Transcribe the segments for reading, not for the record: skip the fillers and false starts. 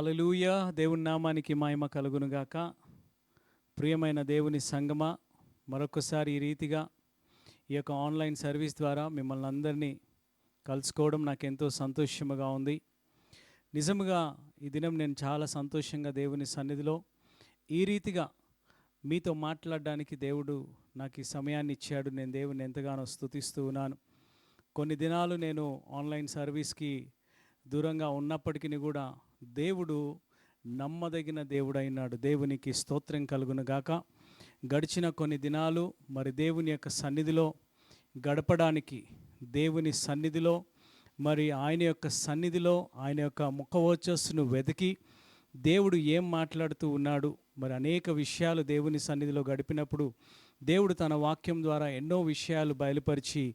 హల్లెలూయా. దేవుని నామానికి మహిమ కలుగునుగాక. ప్రియమైన దేవుని సంగమా, మరొకసారి ఈ రీతిగా ఈ యొక్క ఆన్లైన్ సర్వీస్ ద్వారా మిమ్మల్ని అందరినీ కలుసుకోవడం నాకెంతో సంతోషముగా ఉంది. నిజముగా ఈ దినం నేను చాలా సంతోషంగా దేవుని సన్నిధిలో ఈ రీతిగా మీతో మాట్లాడడానికి దేవుడు నాకు ఈ సమయాన్ని ఇచ్చాడు. నేను దేవుని ఎంతగానో స్తుతిస్తూ ఉన్నాను. కొన్ని దినాలు నేను ఆన్లైన్ సర్వీస్కి దూరంగా ఉన్నప్పటికీ కూడా దేవుడు నమ్మదగిన దేవుడైనాడు. దేవునికి స్తోత్రం కలుగును గాక. గడిచిన కొన్ని దినాలు మరి దేవుని యొక్క సన్నిధిలో గడపడానికి, దేవుని సన్నిధిలో మరి ఆయన యొక్క సన్నిధిలో ఆయన యొక్క ముఖవోచస్సును వెతికి దేవుడు ఏం మాట్లాడుతూ ఉన్నాడు, మరి అనేక విషయాలు దేవుని సన్నిధిలో గడిపినప్పుడు దేవుడు తన వాక్యం ద్వారా ఎన్నో విషయాలు బయలుపరిచి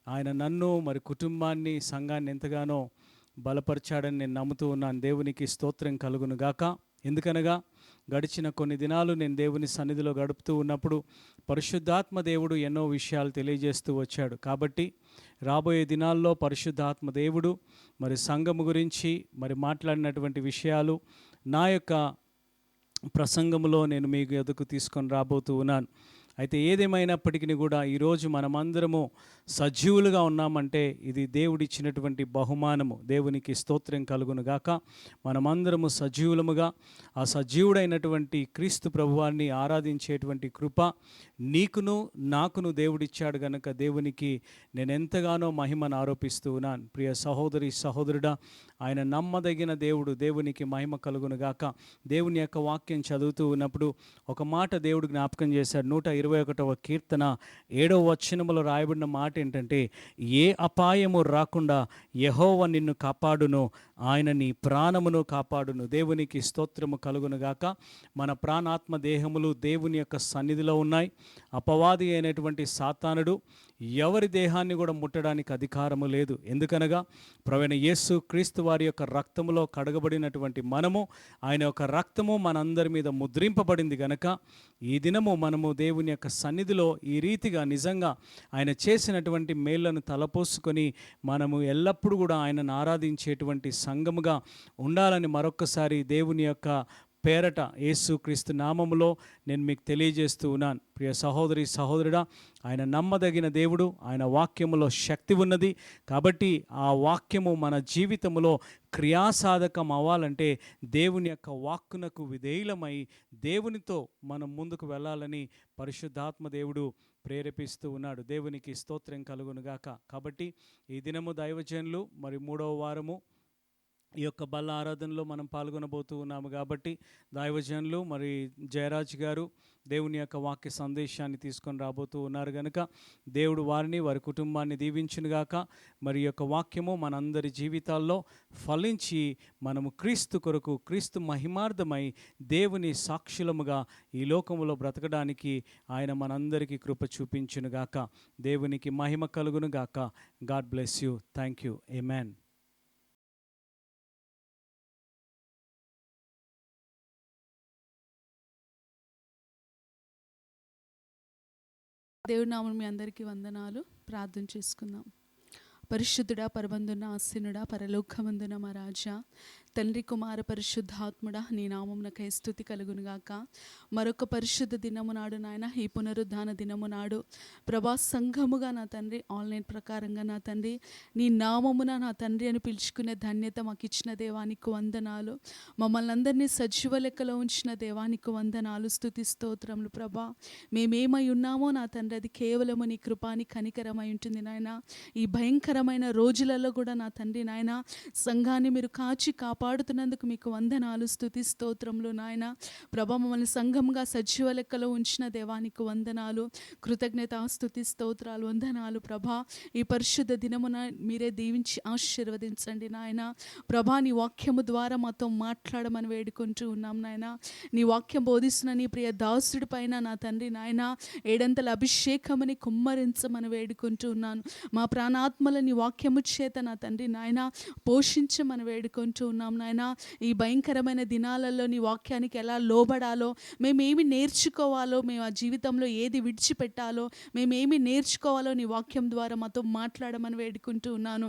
ఆయన నన్ను మరి కుటుంబాన్ని సంఘాన్ని ఎంతగానో బలపరిచాడని నేను నమ్ముతూ ఉన్నాను. దేవునికి స్తోత్రం కలుగును గాక. ఎందుకనగా గడిచిన కొన్ని దినాలు నేను దేవుని సన్నిధిలో గడుపుతూ ఉన్నప్పుడు పరిశుద్ధాత్మ దేవుడు ఎన్నో విషయాలు తెలియజేస్తూ వచ్చాడు. కాబట్టి రాబోయే దినాల్లో పరిశుద్ధాత్మ దేవుడు మరి సంఘము గురించి మరి మాట్లాడినటువంటి విషయాలు నా యొక్క ప్రసంగంలో నేను మీకు ఎదుకు తీసుకొని రాబోతూ ఉన్నాను. అయితే ఏదేమైనప్పటికీ కూడా ఈరోజు మనమందరము సజీవులుగా ఉన్నామంటే ఇది దేవుడిచ్చినటువంటి బహుమానము. దేవునికి స్తోత్రం కలుగును గాక. మనమందరము సజీవులముగా ఆ సజీవుడైనటువంటి క్రీస్తు ప్రభువాన్ని ఆరాధించేటువంటి కృప నీకును నాకును దేవుడిచ్చాడు గనుక దేవునికి నేను ఎంతగానో మహిమను ఆరోపిస్తూ ఉన్నాను. ప్రియ సహోదరి సహోదరుడా, ఆయన నమ్మదగిన దేవుడు. దేవునికి మహిమ కలుగును గాక. దేవుని యొక్క వాక్యం చదువుతూ ఉన్నప్పుడు ఒక మాట దేవుడు జ్ఞాపకం చేశాడు. 121వ కీర్తన 7వ వచనములో రాయబడిన మాట ఏంటంటే, ఏ అపాయము రాకుండా యెహోవా నిన్ను కాపాడును, ఆయన నీ ప్రాణమును కాపాడును. దేవునికి స్తోత్రము కలుగును గాక. మన ప్రాణాత్మ దేహములు దేవుని యొక్క సన్నిధిలో ఉన్నాయి. అపవాది అయినటువంటి సాతానుడు ఎవరి దేహాన్ని కూడా ముట్టడానికి అధికారము లేదు. ఎందుకనగా ప్రవీణ యేసు క్రీస్తు వారి యొక్క రక్తములో కడగబడినటువంటి మనము, ఆయన యొక్క రక్తము మనందరి మీద ముద్రింపబడింది గనక ఈ దినము మనము దేవుని యొక్క సన్నిధిలో ఈ రీతిగా నిజంగా ఆయన చేసినటువంటి మేళ్లను తలపోసుకొని మనము ఎల్లప్పుడూ కూడా ఆయనను ఆరాధించేటువంటి సంఘముగా ఉండాలని మరొక్కసారి దేవుని యొక్క పేరట యేసుక్రీస్తు నామములో నేను మీకు తెలియజేస్తూ ఉన్నాను. ప్రియ సహోదరి సహోదరుడా, ఆయన నమ్మదగిన దేవుడు. ఆయన వాక్యములో శక్తి ఉన్నది. కాబట్టి ఆ వాక్యము మన జీవితంలో క్రియాసాధకం అవ్వాలంటే దేవుని యొక్క వాక్కునకు విధేయులమై దేవునితో మనం ముందుకు వెళ్ళాలని పరిశుద్ధాత్మ దేవుడు ప్రేరేపిస్తూ ఉన్నాడు. దేవునికి స్తోత్రం కలుగునుగాక. కాబట్టి ఈ దినము దైవజనులు మరి 3వ వారము ఈ యొక్క బల్ల ఆరాధనలో మనం పాల్గొనబోతూ ఉన్నాము. కాబట్టి దైవజనులు మరి జయరాజ్ గారు దేవుని యొక్క వాక్య సందేశాన్ని తీసుకొని రాబోతూ ఉన్నారు కనుక దేవుడు వారిని వారి కుటుంబాన్ని దీవించునుగాక. మరి యొక్క వాక్యము మనందరి జీవితాల్లో ఫలించి మనము క్రీస్తు కొరకు, క్రీస్తు మహిమార్థమై దేవుని సాక్షులముగా ఈ లోకములో బ్రతకడానికి ఆయన మనందరికీ కృప చూపించునుగాక. దేవునికి మహిమ కలుగునుగాక. God bless you. Thank you. Amen. దేవుడి నామమున మీ అందరికీ వందనాలు. ప్రార్థన చేసుకుందాం. పరిశుద్ధుడా, పరబంధున, ఆసీనుడా, పరలోకమందున మా రాజా, తండ్రి, కుమార, పరిశుద్ధాత్ముడా, నీ నామమునకై స్తుతి కలుగునుగాక. మరొక పరిశుద్ధ దినము నాడు నాయన, ఈ పునరుద్ధాన దినము నాడు ప్రభా సంఘముగా నా తండ్రి, ఆన్లైన్ ప్రకారంగా నా తండ్రి, నీ నామమున నా తండ్రి అని పిలుచుకునే ధన్యత మాకు ఇచ్చిన దేవానికి వందనాలు. మమ్మల్ని అందరినీ సజీవ లెక్కలో ఉంచిన దేవానికి వందనాలు, స్తుతి స్తోత్రములు. ప్రభా మేమేమై ఉన్నామో నా తండ్రి అది కేవలము నీ కృపాని కనికరమై ఉంటుంది నాయన. ఈ భయంకరమైన రోజులలో కూడా నా తండ్రి నాయన సంఘాన్ని మీరు కాచి కాపాడుతున్నందుకు మీకు వందనాలు, స్తుతి స్తోత్రములు నాయన. ప్రభా మమ్మల్ని సంఘంగా సజీవ లెక్కలో ఉంచిన దేవానికి వందనాలు, కృతజ్ఞత, స్తుతి స్తోత్రాలు, వందనాలు. ప్రభా ఈ పరిశుద్ధ దినమున మీరే దీవించి ఆశీర్వదించండి నాయన. ప్రభా నీ వాక్యము ద్వారా మాతో మాట్లాడమని వేడుకుంటూ ఉన్నాం నాయన. నీ వాక్యం బోధిస్తున్న నీ ప్రియ దాసుడి పైన నా తండ్రి నాయన ఏడంతల అభిషేకమని కుమ్మరించమని వేడుకుంటూ ఉన్నాను. మా ప్రాణాత్మల నీ వాక్యము చేత నా తండ్రి నాయన పోషించమని వేడుకుంటూ ఉన్నాం నాయన. ఈ భయంకరమైన దినాలలో నీ వాక్యానికి ఎలా లోబడాలో, మేమేమి నేర్చుకోవాలో, మేము ఆ జీవితంలో ఏది విడిచిపెట్టాలో, మేమేమి నేర్చుకోవాలో నీ వాక్యం ద్వారా మాతో మాట్లాడమని వేడుకుంటూ ఉన్నాను.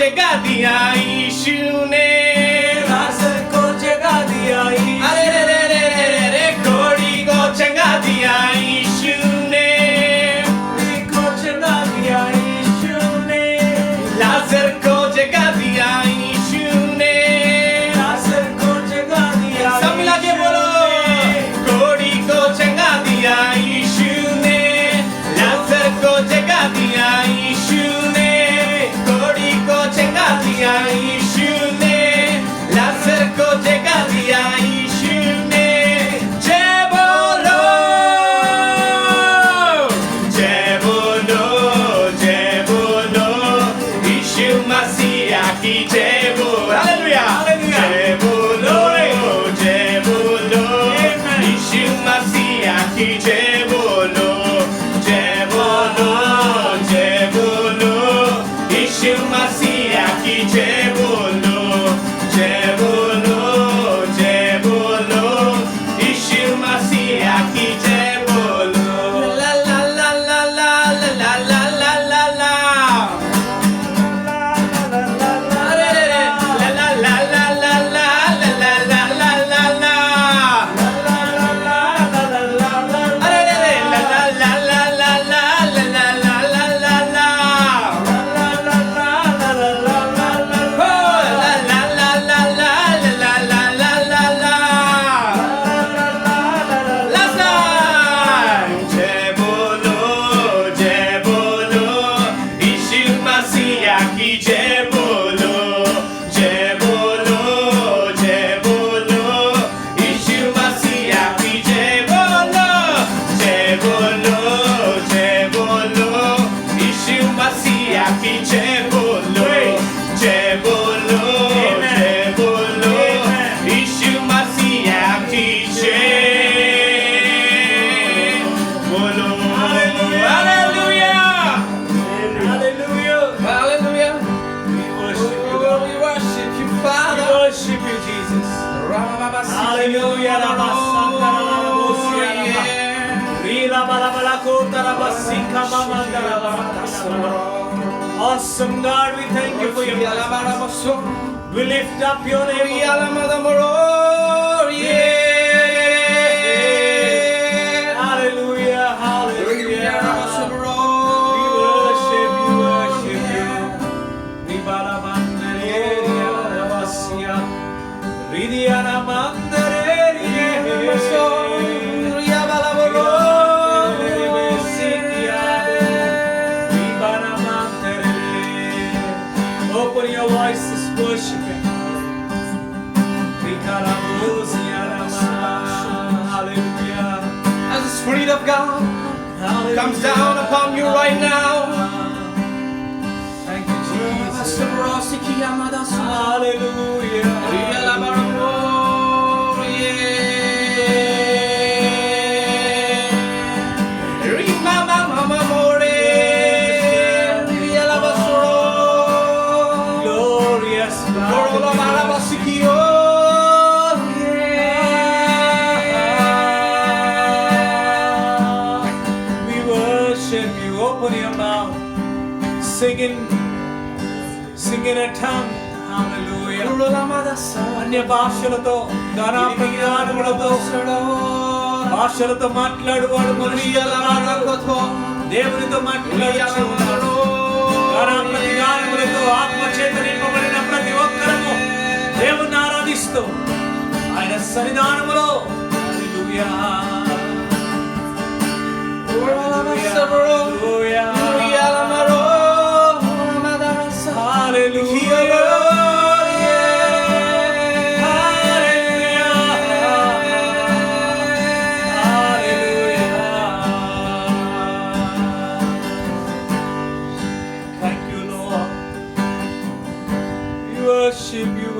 जगा दिया यीशु ने, लाजर को जगा दिया अरे रे रे रे रे रे रे, घोड़ी को जगा दिया यीशु ने, को जगा दिया यीशु ने, लाजर को जगा दिया यीशु ने, लाजर को जगा दिया। सब मिला के बोलो, घोड़ी को जगा दिया यीशु ने, लाजर को जगा दिया यीशु ने, घोड़ी को जगा दिया यीशु ने, लाजर को जगा दिया यीशु ने। जय बोलो, जय बोलो, जय बोलो, यीशु मसीहा की जय बोलो, हालेलुया, जय बोलो, जय बोलो, यीशु मसीहा की जय बोलो, जय बोलो, जय बोलो, यीशु मसीहा की जय बोलो, जय बोलो, जय बोलो, यीशु मसीहा की जय बोलो। ला ला ला ला ला ला ला ला ला ला, अरे रे रे, ला ला ला ला ला ला ला ला ला ला ला ला, अरे रे रे, ला ला ला ला ला ला ला ला ला ला ला ला, हो ला ला ला ला ला ला ला ला ला ला, लासा। जय बोलो, जय बोलो, यीशु मसीहा की जय बोलो, जय बोलो, जय बोलो, यीशु मसीहा की जय बोलो, जय बोलो, जय बोलो, यीशु मसीहा की जय बोलो, जय बोलो, जय बोलो, यीशु मसीहा की जय बोलो। Hallelujah, Hallelujah. Hallelujah. We worship you, Oh, God. we worship you, We Father. worship you, Jesus. Hallelujah. Rabasanta, Rababosia, Rabba. Rila balabala kota rabasika mamanda rabakasara. Awesome God, we thank you for your presence. We lift up your name. Hallelujah, hallelujah. We worship you, worship you. Ribalabandareria rabasia. Ridiana mandareria. Open your voices, worship Him. Hallelujah. As the Spirit of God Hallelujah. comes down upon you right now. Thank you, Jesus. Hallelujah. Glorious God. We worship you. Open your mouth. Sing in a tongue. Hallelujah. అన్య భాషలతో గానాప్రతిగానములతో భాషలతో మాట్లాడువాడు మనుష్యులతో దేవునితో మాట్లాడుచు ఉన్నాడు. గానాప్రతిగానములతో ఆత్మచేత నింపబడిన ప్రతి ఒక్కరము దేవుని ఆరాధిస్తూ ఆయన సన్నిధానములో హల్లెలూయా.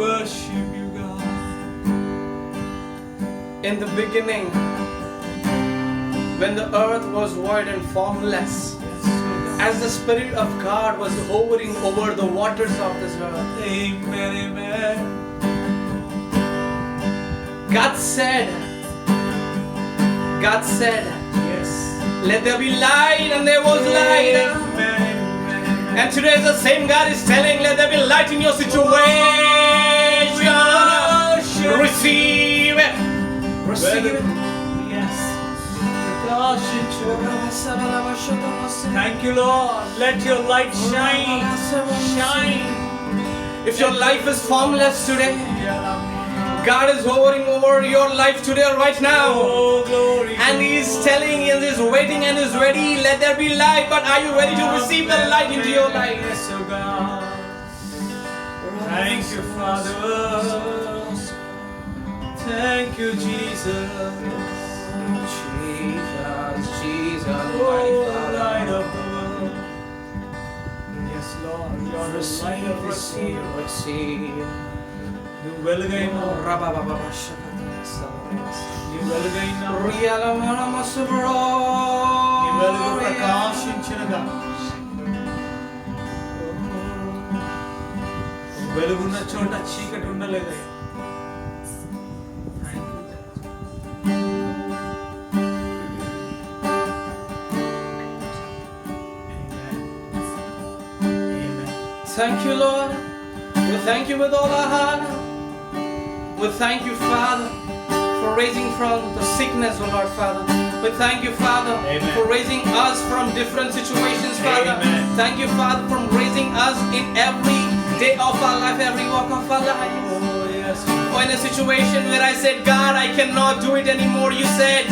Worship you, God. In the beginning, when the earth was void and formless, as the Spirit of God was hovering over the waters of this earth, Amen, amen. God said, Yes. let there be light, and there was light. Amen, amen. And And today the same God is telling, let there be light in your situation. Receive it. Receive it. Yes. Thank you, Lord. Let your light shine. Shine. If your life is formless today, God is hovering over your life today, right now. Oh, glory. And He is telling, and He is waiting, and is ready. Let there be light. But are you ready to receive the light into your life? Yes, oh God. Thank you, Father. Thank you, Jesus. Jesus, Oh, light of the world. Yes, Lord. You are the light of the sea. receive. You వెలుగైన నీ వెలుగైన నీ వెలుగు ప్రకాశించినగా వెలుగున్న చోట చీకటి ఉండలేదయ్యా. Thank you, Lord. We thank you with all our heart. We thank you, Father, for raising from the sickness, oh Lord, Father. We thank you, Father, Amen. for raising us from different situations, Father. Amen. Thank you, Father, for raising us in every day of our life, every walk of our life. Oh, yes. Or in a situation where I said, God, I cannot do it anymore, you said,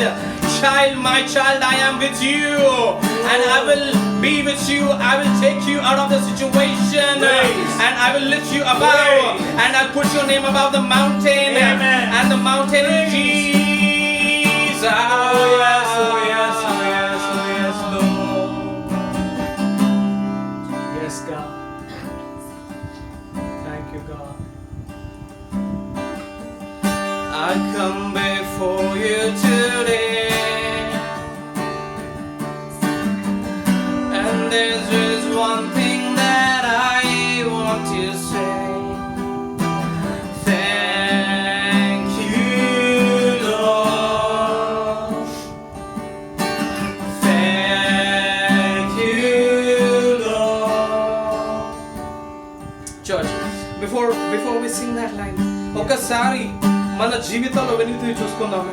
child, my child, I am with you, and I will be with you. I will take you out of the situation, Praise. and I will lift you above, Praise. and I'll put your name above the mountain. Amen. And the mountain is Praise. Jesus. Oh, yes, oh, yes, oh, yes, oh, yes, Lord. Yes, God. Thank you, God. I come before you today, and there's just one thing that I want to say. Thank you, Lord. Thank you, Lord. Church, before we sing that line, ఒకసారి మన జీవితంలో వెలిగి చూసుకుందాము.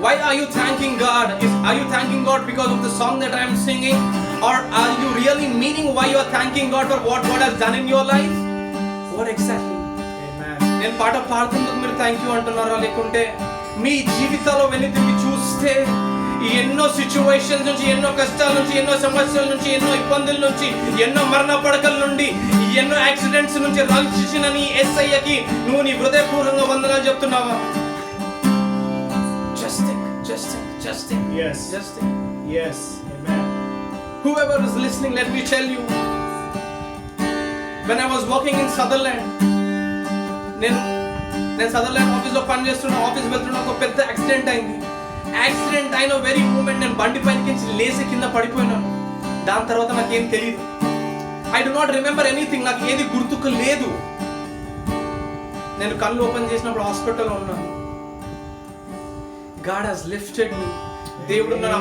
Why are you thanking God? Are you thanking God because of the song that I am singing? Or are you really meaning why you are thanking God for what God has done in your life? What exactly? Amen. నేను పాట పాడుతున్నందుకు మీరు thank you అంటున్నారా, లేకుంటే మీ జీవితంలో వెలిగి చూస్తే ఎన్నో situations నుంచి, ఎన్నో కష్టాల నుంచి, ఎన్నో సమస్యల నుంచి, ఎన్నో ఇబ్బందుల నుంచి, ఎన్నో మరణ పడకల నుండి, ఎన్నో యాక్సిడెంట్స్ నుంచి రక్షించిన నీ యేసయ్యకి నువ్వు నీ హృదయపూర్వకంగా వందనాలు చెప్తున్నావా? Just think. Yes. Just think. Yes. Amen. Whoever is listening, let me tell you. When I was working in Sutherland, నేను సదర్లాండ్ ఆఫీస్లో పని చేస్తున్నా, ఆఫీస్ వెళ్తున్నా, ఒక పెద్ద యాక్సిడెంట్ అయింది. యాక్సిడెంట్ అయిన వెరీ మూమెంట్ నేను బండి పైకి లేసి కింద పడిపోయినాను. దాని తర్వాత నాకేం తెలియదు. I do not remember anything. నాకు ఏది గుర్తుకు లేదు. నేను కళ్ళు ఓపెన్ చేసినప్పుడు హాస్పిటల్లో ఉన్నాను. God has lifted me. దేవుడు నా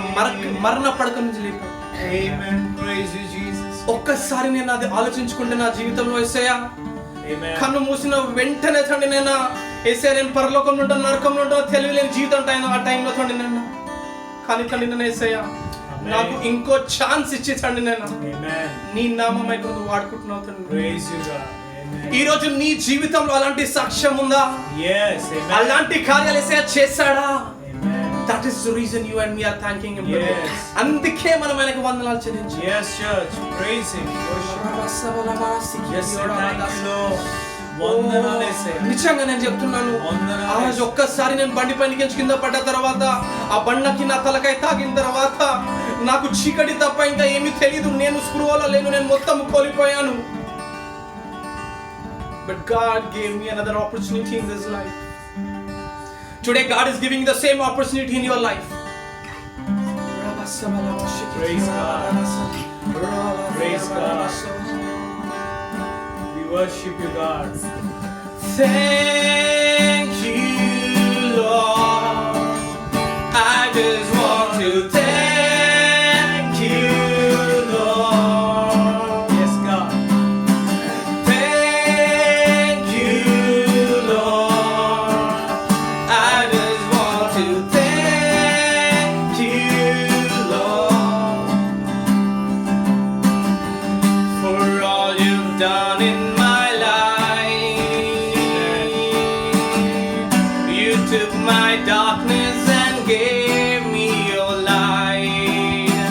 మరణ పడక నుంచి లేపాడు. Amen. Praise you, Jesus. ఒక్కసారి నేను అది ఆలోచించుకుంటే నా జీవితంలో యేసయ్యా, Amen. కన్ను మూసిన వెంటనే తండ్రి నేను యేసయ్యా, నేను పరలోకంలో ఉంటాను, నరకంలో ఉంటాను, తెలియలేని జీవితం ఉంటాను ఆ టైంలో తండ్రి నేను. కానీ తండ్రి నేను యేసయ్యా, నాకు ఇంకో ఛాన్స్ ఇచ్చి తండ్రి నేను Amen. నీ నామం అయితే వాడుకుంటున్నావు తండ్రి. Praise you, God. Amen. ఈ రోజు నీ జీవితంలో అలాంటి సాక్ష్యం ఉందా? Yes. Amen. అలాంటి కార్యాలు యేసయ్యా చేశాడా? Amen. That is the reason you and me are thanking him. Yes. అందుకే మనం ఆయనకు వందనాలు చెల్లించాలి. Yes, church. Praise him. Worship. Yes, thank you, Lord. వందనాలు యేసయ్యా. నిజంగా నేను చెప్తున్నాను, వందనాలు. ఆ రోజు ఒక్కసారి నేను బండి పైన నుంచి కింద పడ్డ తర్వాత, ఆ బండకి నా తలకాయ తాగిన తర్వాత నాకు చీకటి తప్ప ఇంకా ఏమీ తెలియదు. నేను స్పృహలో లేను, నేను మొత్తం కోల్పోయాను. But God gave me another opportunity in this life. Today God is giving the same opportunity in your life. Praise God. Praise God. We worship you, God. Thank you, Lord. I just want to thank you, Lord. Yes, God. done in my life. You took my darkness and gave me your light.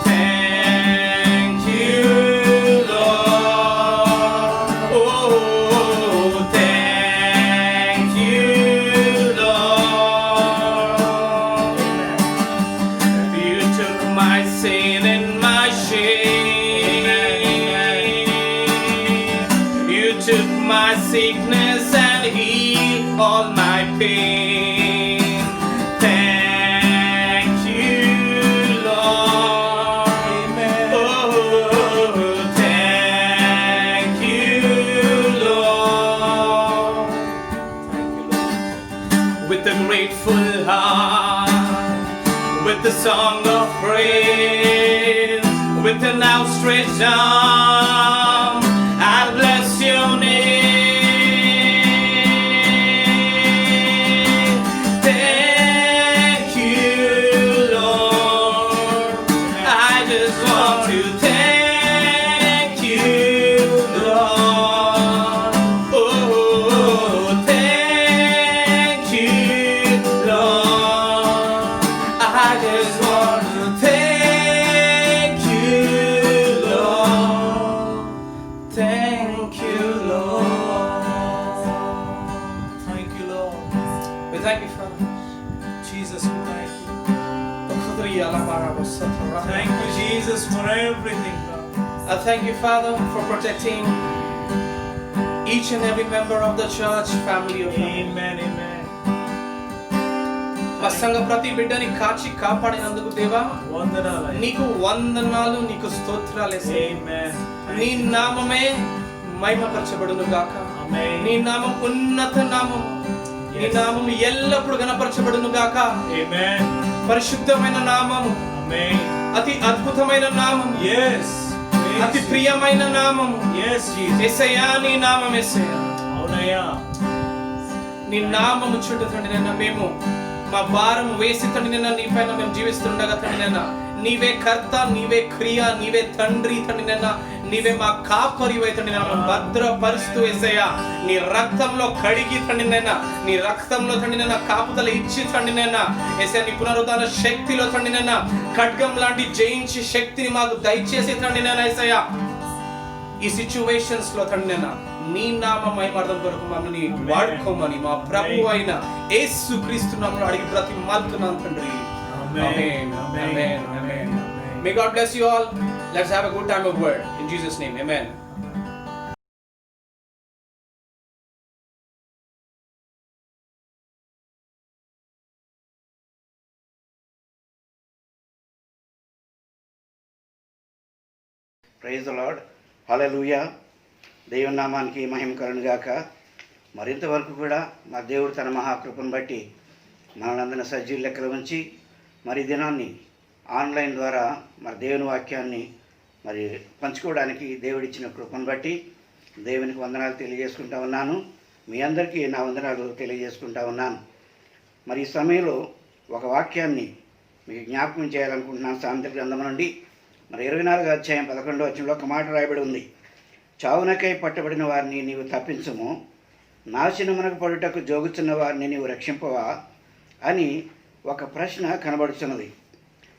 Thank you, Lord. Oh, thank you, Lord. You took my sin and my shame. You took my sickness and healed all my pain. Thank you, Lord. Oh, thank you, Lord. With a grateful heart, with the song of praise, with an outstretched arm, I'll bless your name. Thank you, Lord. I just want to thank you, Lord. Oh, thank you, Lord. I just want to thank you, Lord. Thank you, Lord. Thank you, Lord. We thank you, Father. Jesus, we thank you. Thank you, Jesus, for everything, Lord. I thank you, Father, for protecting each and every member of the church family of God. Amen, amen. మా సంఘ ప్రతి బిడ్డని కాచి కాపాడినందుకు దేవా వందనాలు. నీకు వందనాలు, నీకు స్తోత్రాలు యేసయ్య. Amen. నీ నామమే మహిమపరచబడును గాక. Amen. నీ నామం ఉన్నత నామం. నీ Yes. నామం ఎల్లప్పుడూ గణపరచబడును గాక. Amen. పరిశుద్ధమైన నామం, Amen. అతి అద్భుతమైన నామం, Yes. అతి ప్రియమైన నామం Yes, Jesus. యేసయ్యా. నీ నామం యేసయ్యా. అవునయ్యా. నీ నామము చుట్టూ తండ్రి నిన్న మేము మా భారం వేసి తండ్రి నిన్న నీ పైన మేము జీవిస్తుండగా తండ్రి నిన్న నీవే కర్త, నీవే క్రియ, నీవే తండ్రి తండ్రి నిన్న నీవే మా కాపరి తండ్రి నిన్న భద్రపరుస్తూ యేసయ్యా. నీ రక్తంలో కడిగి తండ్రి నిన్న నీ రక్తంలో తండ్రి నిన్న కాపుదల ఇచ్చి తండ్రి నిన్న యేసయ్యా. నీ పునరుద్ధాన శక్తిలో తండ్రి నిన్న ఖడ్గం లాంటి జయించి శక్తిని మాకు దయచేసి తండ్రి నిన్న యేసయ్యా. ఈ సిచ్యువేషన్స్ లో తండ్రి నిన్న నీ నామ మహిమార్థం కొరకు మమ్మల్ని వాడుకోమని మా ప్రభు అయిన యేసు క్రీస్తు నామములో అడిగి బ్రతిమాలుతున్నాం తండ్రి. Amen. Amen. Amen. May God bless you all. Let's have a good time of word in Jesus' name. Amen. Praise the Lord. Hallelujah. దేవుని నామానికి మహిమ కలుగును గాక. మరింతవరకు కూడా మా దేవుడు తన మహాకృపను బట్టి మనల్ని సజీవ లెక్కలు ఉంచి మరి దినాన్ని ఆన్లైన్ ద్వారా మరి దేవుని వాక్యాన్ని మరి పంచుకోవడానికి దేవుడిచ్చిన కృపను బట్టి దేవునికి వందనాలు తెలియజేసుకుంటా ఉన్నాను. మీ అందరికీ నా వందనాలు తెలియజేసుకుంటా ఉన్నాను. మరి ఈ సమయంలో ఒక వాక్యాన్ని మీకు జ్ఞాపకం చేయాలనుకుంటున్నాను. సామెతల గ్రంథం నుండి మరి 24వ అధ్యాయం 11వ వచనంలో ఒక మాట రాయబడి ఉంది. చావునకై పట్టబడిన వారిని నీవు తప్పించుము, నాశనమునకు పడుటకు జోగుచున్న వారిని నీవు రక్షింపవా అని ఒక ప్రశ్న కనబడుతున్నది.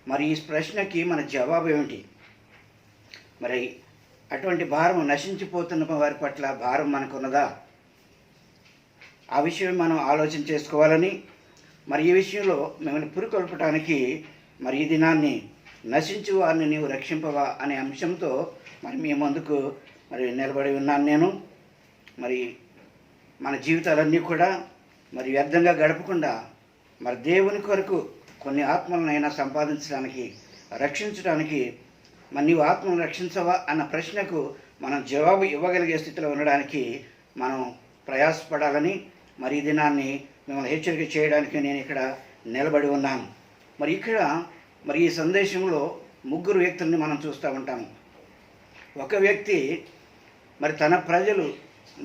మరి ఈ ప్రశ్నకి మన జవాబు ఏమిటి? మరి అటువంటి భారం, నశించిపోతున్న వారి పట్ల భారం మనకున్నదా? ఆ విషయం మనం ఆలోచన చేసుకోవాలని మరి ఈ విషయంలో మిమ్మల్ని పురికొల్పడానికి మరి ఈ దినాన్ని నశించు వారిని నీవు రక్షింపవా అనే అంశంతో మరి మీ ముందుకు మరి నిలబడి ఉన్నాను నేను. మరి మన జీవితాలన్నీ కూడా మరి వ్యర్థంగా గడపకుండా మరి దేవుని కొరకు కొన్ని ఆత్మలనైనా సంపాదించడానికి, రక్షించడానికి మరి నీవు ఆత్మను రక్షించవా అన్న ప్రశ్నకు మనం జవాబు ఇవ్వగలిగే స్థితిలో ఉండడానికి మనం ప్రయాసపడాలని మరి ఈ దినాన్ని మిమ్మల్ని హెచ్చరిక చేయడానికి నేను ఇక్కడ నిలబడి ఉన్నాను. మరి ఇక్కడ మరి ఈ సందేశంలో ముగ్గురు వ్యక్తుల్ని మనం చూస్తూ ఉంటాము. ఒక వ్యక్తి మరి తన ప్రజలు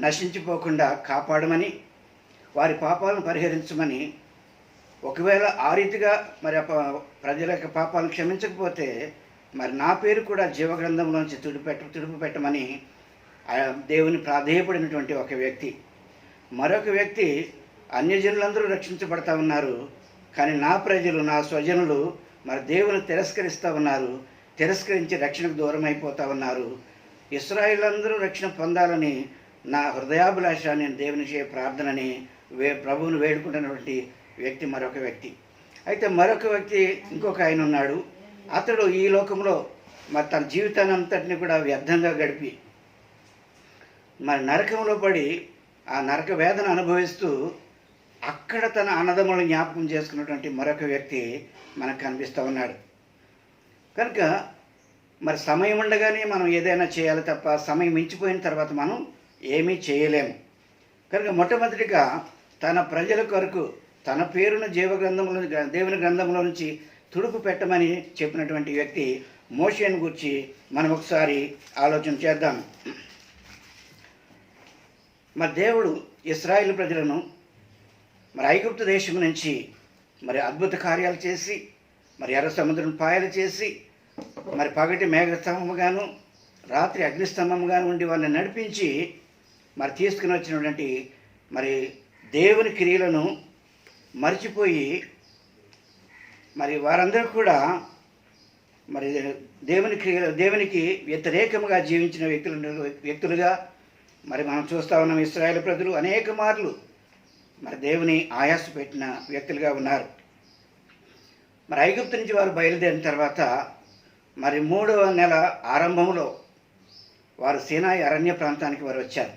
నశించిపోకుండా కాపాడమని, వారి పాపాలను పరిహరించమని, ఒకవేళ ఆ రీతిగా మరి ప్రజల యొక్క పాపాలను క్షమించకపోతే మరి నా పేరు కూడా జీవగ్రంథంలోంచి తుడిపు పెట్టమని దేవుని ప్రాధేయపడినటువంటి ఒక వ్యక్తి. మరొక వ్యక్తి, అన్యజనులందరూ రక్షించబడతా ఉన్నారు, కానీ నా ప్రజలు, నా స్వజనులు మరి దేవుని తిరస్కరిస్తూ ఉన్నారు, తిరస్కరించి రక్షణకు దూరం అయిపోతూ ఉన్నారు. ఇశ్రాయేలందరూ రక్షణ పొందాలని నా హృదయాభిలాష, నేను దేవుని చేయ ప్రార్థనని ప్రభువుని వేడుకుంటున్నటువంటి వ్యక్తి మరొక వ్యక్తి. అయితే మరొక వ్యక్తి, ఇంకొక ఆయన ఉన్నాడు. అతడు ఈ లోకంలో మరి తన జీవితాన్ని అంతటిని కూడా వ్యర్థంగా గడిపి మరి నరకంలో పడి ఆ నరక వేదన అనుభవిస్తూ అక్కడ తన అన్నదమ్ములను జ్ఞాపకం చేసుకున్నటువంటి మరొక వ్యక్తి మనకు కనిపిస్తూ ఉన్నాడు. కనుక మరి సమయం ఉండగానే మనం ఏదైనా చేయాలి తప్ప సమయం మించిపోయిన తర్వాత మనం ఏమీ చేయలేము. కనుక మొట్టమొదటిగా తన ప్రజల కొరకు తన పేరును జీవగ్రంథంలో, దేవుని గ్రంథంలో నుంచి తుడుపు పెట్టమని చెప్పినటువంటి వ్యక్తి మోషేను గురించి మనం ఒకసారి ఆలోచన చేద్దాం. మరి దేవుడు ఇశ్రాయేలు ప్రజలను మరి ఐగుప్తు దేశం నుంచి మరి అద్భుత కార్యాలు చేసి, మరి ఎర్ర సముద్రం పాయలు చేసి, మరి పగటి మేఘస్తంభముగాను రాత్రి అగ్నిస్తంభముగాను ఉండి వాళ్ళని నడిపించి మరి తీసుకుని వచ్చినటువంటి మరి దేవుని క్రియలను మర్చిపోయి మరి వారందరూ కూడా మరి దేవునికి వ్యతిరేకముగా జీవించిన వ్యక్తులుగా మరి మనం చూస్తూ ఉన్నాం. ఇశ్రాయేలు ప్రజలు అనేక మార్లు మరి దేవుని ఆయాస పెట్టిన వ్యక్తులుగా ఉన్నారు. మరి ఐగుప్తు నుంచి వారు బయలుదేరిన తర్వాత మరి 3వ నెల ఆరంభంలో వారు సీనాయి అరణ్య ప్రాంతానికి వారు వచ్చారు.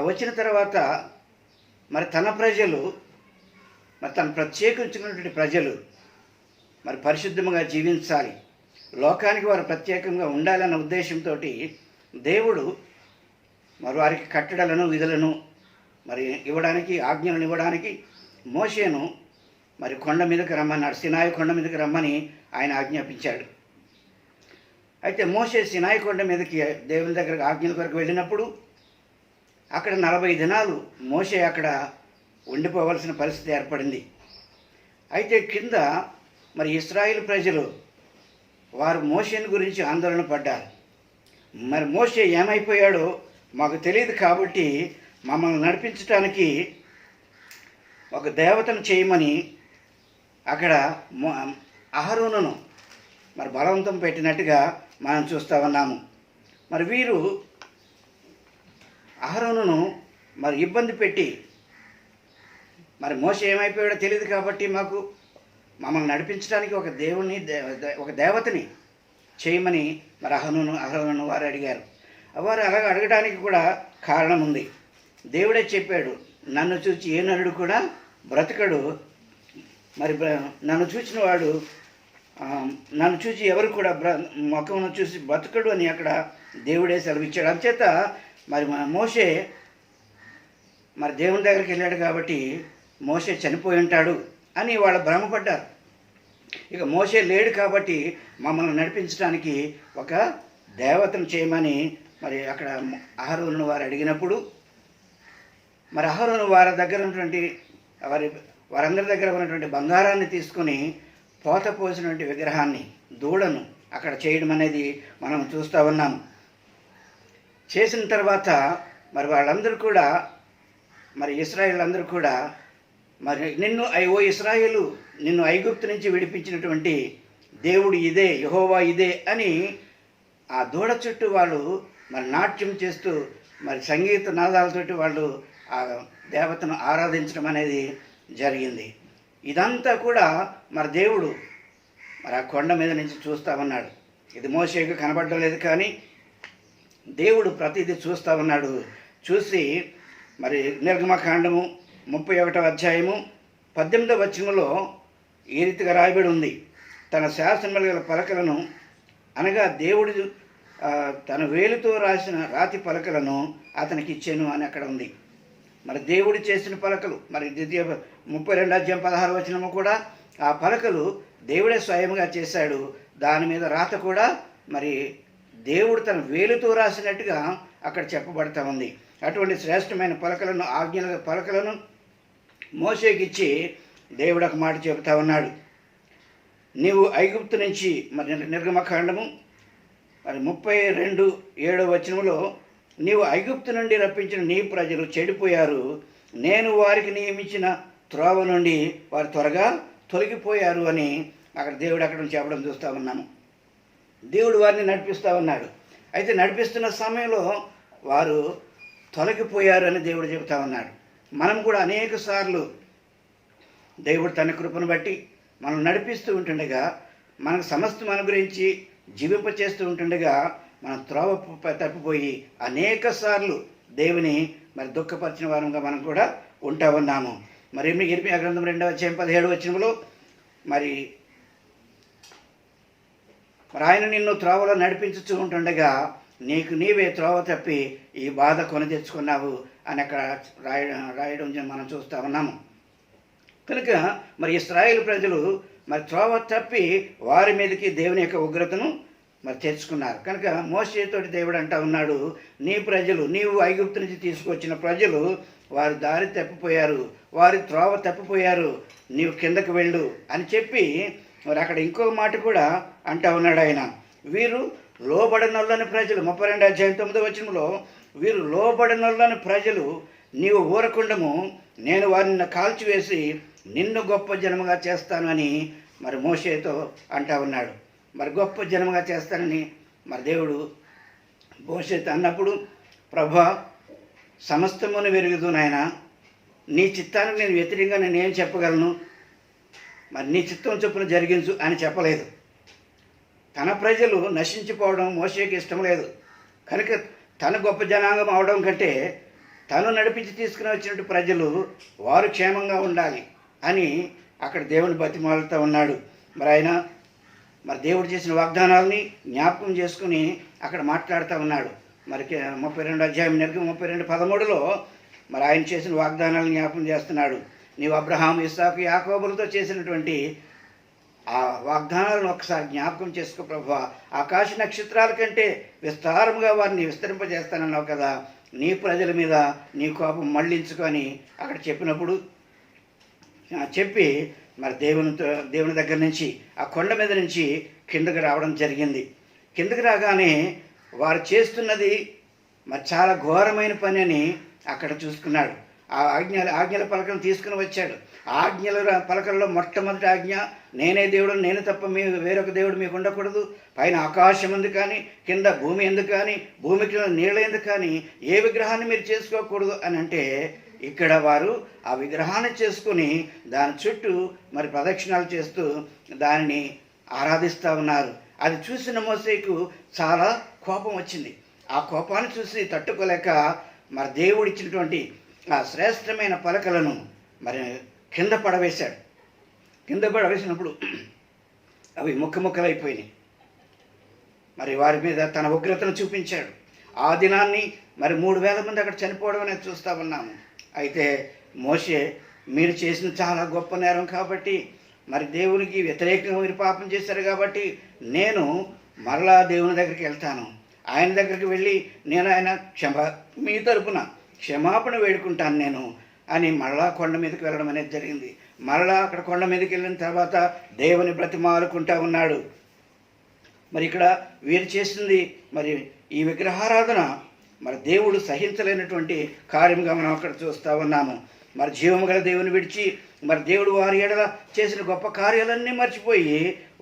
వచ్చిన తర్వాత మరి తన ప్రజలు, మరి తను ప్రత్యేకించుకున్నటువంటి ప్రజలు మరి పరిశుద్ధంగా జీవించాలి, లోకానికి వారు ప్రత్యేకంగా ఉండాలన్న ఉద్దేశంతో దేవుడు మరి వారికి కట్టడలను, విధులను మరి ఇవ్వడానికి, ఆజ్ఞలను ఇవ్వడానికి మోషేను మరి కొండ మీదకి రమ్మన్నాడు. సినాయి కొండ మీదకి రమ్మని ఆయన ఆజ్ఞాపించాడు. అయితే మోషే సినాయి కొండ మీదకి దేవుని దగ్గరకు ఆజ్ఞల కొరకు వెళ్ళినప్పుడు అక్కడ 40 దినాలు మోషే అక్కడ ఉండిపోవలసిన పరిస్థితి ఏర్పడింది. అయితే కింద మరి ఇశ్రాయేలు ప్రజలు వారు మోషేని గురించి ఆందోళన పడ్డారు. మరి మోషే ఏమైపోయాడో మాకు తెలియదు కాబట్టి మమ్మల్ని నడిపించడానికి ఒక దేవతను చేయమని అక్కడ అహరోనును మరి బలవంతం పెట్టినట్టుగా మనం చూస్తూ ఉన్నాము. మరి వీరు అహరోనును మరి ఇబ్బంది పెట్టి, మరి మోషే ఏమైపోయాడో తెలియదు కాబట్టి మమ్మల్ని నడిపించడానికి ఒక దేవతని చేయమని మరి అహరోను వారు అడిగారు. వారు అలాగ అడగడానికి కూడా కారణం ఉంది. దేవుడే చెప్పాడు, నన్ను చూసి ఏ నరుడు కూడా బ్రతకడు, మరి నన్ను చూసిన వాడు, నన్ను చూసి ఎవరు కూడా ముఖమును చూసి బ్రతకడు అని అక్కడ దేవుడే సెలవిచ్చాడు. అంచేత మరి మోషే మరి దేవుని దగ్గరికి వెళ్ళాడు కాబట్టి మోషే చనిపోయి ఉంటాడు అని వాళ్ళు భ్రమపడ్డారు. ఇక మోషే లేడు కాబట్టి మమ్మల్ని నడిపించడానికి ఒక దేవతను చేయమని మరి అక్కడ అహరోను వారు అడిగినప్పుడు మరి అహరోను వారి దగ్గర ఉన్నటువంటి వారందరి దగ్గర ఉన్నటువంటి బంగారాన్ని తీసుకుని పోత పోసినటువంటి విగ్రహాన్ని, దూడను అక్కడ చేయడం అనేది మనం చూస్తూ ఉన్నాము. చేసిన తర్వాత మరి వాళ్ళందరూ కూడా, మరి ఇశ్రాయేలు అందరూ కూడా మరి ఓ ఇశ్రాయేలు, నిన్ను ఐగుప్తు నుంచి విడిపించినటువంటి దేవుడు ఇదే, యెహోవా ఇదే అని ఆ దూడ చుట్టూ వాళ్ళు మరి నాట్యం చేస్తూ మరి సంగీత నాదాలతోటి వాళ్ళు ఆ దేవతను ఆరాధించడం అనేది జరిగింది. ఇదంతా కూడా మరి దేవుడు మరి ఆ కొండ మీద నుంచి చూస్తూ ఉన్నాడు. ఇది మోషేకు కనబడడం లేదు, కానీ దేవుడు ప్రతిదీ చూస్తూ ఉన్నాడు. చూసి మరి నిర్గమకాండము 31వ అధ్యాయము 18వ వచనంలో ఈ రీతిగా రాయబడి ఉంది, తన శాసనములు గల పలకలను, అనగా దేవుడు తన వేలుతో రాసిన రాతి పలకలను అతనికి ఇచ్చాను అని అక్కడ ఉంది. మరి దేవుడు చేసిన పలకలు, మరి 32వ అధ్యాయం 16వ వచనము కూడా ఆ పలకలు దేవుడే స్వయంగా చేశాడు. దాని మీద రాత కూడా మరి దేవుడు తన వేలుతో రాసినట్టుగా అక్కడ చెప్పబడతా ఉంది. అటువంటి శ్రేష్టమైన పలకలను, ఆజ్ఞల పలకలను మోషేకిచ్చి దేవుడు ఒక మాట చెబుతా ఉన్నాడు, నీవు ఐగుప్తు నుంచి, మరి నిర్గమకాండము మరి 32:7 వచనంలో నీవు ఐగుప్తు నుండి రప్పించిన నీ ప్రజలు చెడిపోయారు, నేను వారికి నియమించిన త్రోవ నుండి వారు త్వరగా తొలగిపోయారు అని అక్కడ దేవుడు అక్కడ నుంచి చెప్పడం చూస్తూ ఉన్నాము. దేవుడు వారిని నడిపిస్తూ ఉన్నాడు. అయితే నడిపిస్తున్న సమయంలో వారు తొలగిపోయారు అని దేవుడు చెబుతా ఉన్నాడు. మనం కూడా అనేక సార్లు దేవుడు తన కృపను బట్టి మనం నడిపిస్తూ ఉంటుండగా, మనకు సమస్తం అనుగ్రహించి జీవింపచేస్తూ ఉంటుండగా మనం త్రోవ తప్పిపోయి అనేక సార్లు దేవుని మరి దుఃఖపరిచిన వారంగా మనం కూడా ఉంటా ఉన్నాము. మరి ఇర్మియా గ్రంథం 2వ అధ్యాయం 17వ వచనంలో మరి ఆయన నిన్ను త్రోవలో నడిపించుతూ ఉంటుండగా నీకు నీవే త్రోవ తప్పి ఈ బాధ కొని తెచ్చుకున్నావు అని అక్కడ రాయడం మనం చూస్తూ ఉన్నాము. కనుక మరి ఇశ్రాయేలు ప్రజలు మరి త్రోవ తప్పి వారి మీదకి దేవుని యొక్క ఉగ్రతను మరి తెచ్చుకున్నారు. కనుక మోషేతోటి దేవుడు అంటా ఉన్నాడు, నీ ప్రజలు, నీవు ఐగుప్తు నుంచి తీసుకొచ్చిన ప్రజలు వారు దారి తప్పిపోయారు, వారి త్రోవ తప్పిపోయారు, నీవు కిందకు వెళ్ళు అని చెప్పి మరి అక్కడ ఇంకొక మాట కూడా అంటా ఉన్నాడు ఆయన. వీరు లోబడనొల్లని ప్రజలు, 32వ అధ్యాయం 9వ వచనంలో వీరు లోబడనొల్లని ప్రజలు, నీవు ఊరకుండము, నేను వారిని కాల్చివేసి నిన్ను గొప్ప జనముగా చేస్తాను అని మరి మోషేతో అంటా ఉన్నాడు. మరి గొప్ప జనముగా చేస్తానని మరి దేవుడు మోషేతో అన్నప్పుడు, ప్రభా సమస్తమును వెరుగుదు నాయన, నీ చిత్తానికి నేను వ్యతిరేకంగా నేను ఏం చెప్పగలను, మరి నీ చిత్తం చొప్పున జరిగించు అని చెప్పలేదు. తన ప్రజలు నశించిపోవడం మోషేకి ఇష్టం లేదు. కనుక తన గొప్ప జనాంగం అవడం కంటే తను నడిపించి తీసుకుని వచ్చినట్టు ప్రజలు వారు క్షేమంగా ఉండాలి అని అక్కడ దేవుని బతిమాలుతూ ఉన్నాడు. మరి ఆయన మరి దేవుడు చేసిన వాగ్దానాలని జ్ఞాపకం చేసుకుని అక్కడ మాట్లాడుతూ ఉన్నాడు. మరి 32వ అధ్యాయం 32:13లో మరి ఆయన చేసిన వాగ్దానాలను జ్ఞాపకం చేస్తున్నాడు. నీవు అబ్రహాము, ఇస్సాకు, యాకోబులతో చేసినటువంటి ఆ వాగ్దానాలను ఒకసారి జ్ఞాపకం చేసుకో ప్రభువా, ఆకాశ నక్షత్రాల కంటే విస్తారముగా వారిని విస్తరింపజేస్తానన్నావు కదా, నీ ప్రజల మీద నీ కోపం మళ్ళించుకొని అక్కడ చెప్పినప్పుడు చెప్పి మరి దేవుని దగ్గర నుంచి ఆ కొండ మీద నుంచి కిందకి రావడం జరిగింది. కిందకి రాగానే వారు చేస్తున్నది మరి చాలా ఘోరమైన పని అని అక్కడ చూసుకున్నాడు. ఆ ఆజ్ఞల పలకను తీసుకుని వచ్చాడు. ఆజ్ఞల పలకల్లో మొట్టమొదటి ఆజ్ఞ, నేనే దేవుడు, నేను తప్ప వేరొక దేవుడు మీకు ఉండకూడదు, పైన ఆకాశం ఎందుకు కానీ, కింద భూమి ఎందుకు కానీ, భూమి కింద నీళ్ళ ఎందుకు కానీ ఏ విగ్రహాన్ని మీరు చేసుకోకూడదు అని అంటే, ఇక్కడ వారు ఆ విగ్రహాన్ని చేసుకుని దాని చుట్టూ మరి ప్రదక్షిణాలు చేస్తూ దానిని ఆరాధిస్తూ ఉన్నారు. అది చూసిన మోసేకు చాలా కోపం వచ్చింది. ఆ కోపాన్ని చూసి తట్టుకోలేక మరి దేవుడిచ్చినటువంటి ఆ శ్రేష్టమైన పలకలను మరి కింద పడవేశాడు. కింద పడవేసినప్పుడు అవి ముక్కలైపోయినాయి. మరి వారి మీద తన ఉగ్రతను చూపించాడు. ఆ దినాన్ని మరి 3,000 మంది అక్కడ చనిపోవడం అనేది చూస్తూ ఉన్నాము. అయితే మోషే, మీరు చేసిన చాలా గొప్ప నేరం కాబట్టి, మరి దేవునికి వ్యతిరేకంగా మీరు పాపం చేశారు కాబట్టి నేను మరలా దేవుని దగ్గరికి వెళ్తాను, ఆయన దగ్గరికి వెళ్ళి నేను ఆయన మీ తరపున క్షమాపణ వేడుకుంటాను నేను అని మరలా కొండ మీదకి వెళ్ళడం అనేది జరిగింది. మరలా అక్కడ కొండ మీదకి వెళ్ళిన తర్వాత దేవుని బ్రతిమాలుకుంటా ఉన్నాడు. మరి ఇక్కడ వీరు చేసింది మరి ఈ విగ్రహారాధన మరి దేవుడు సహించలేనటువంటి కార్యంగా మనం అక్కడ చూస్తూ ఉన్నాము. మరి జీవము గల దేవుని విడిచి మరి దేవుడు వారి ఎడల చేసిన గొప్ప కార్యాలన్నీ మర్చిపోయి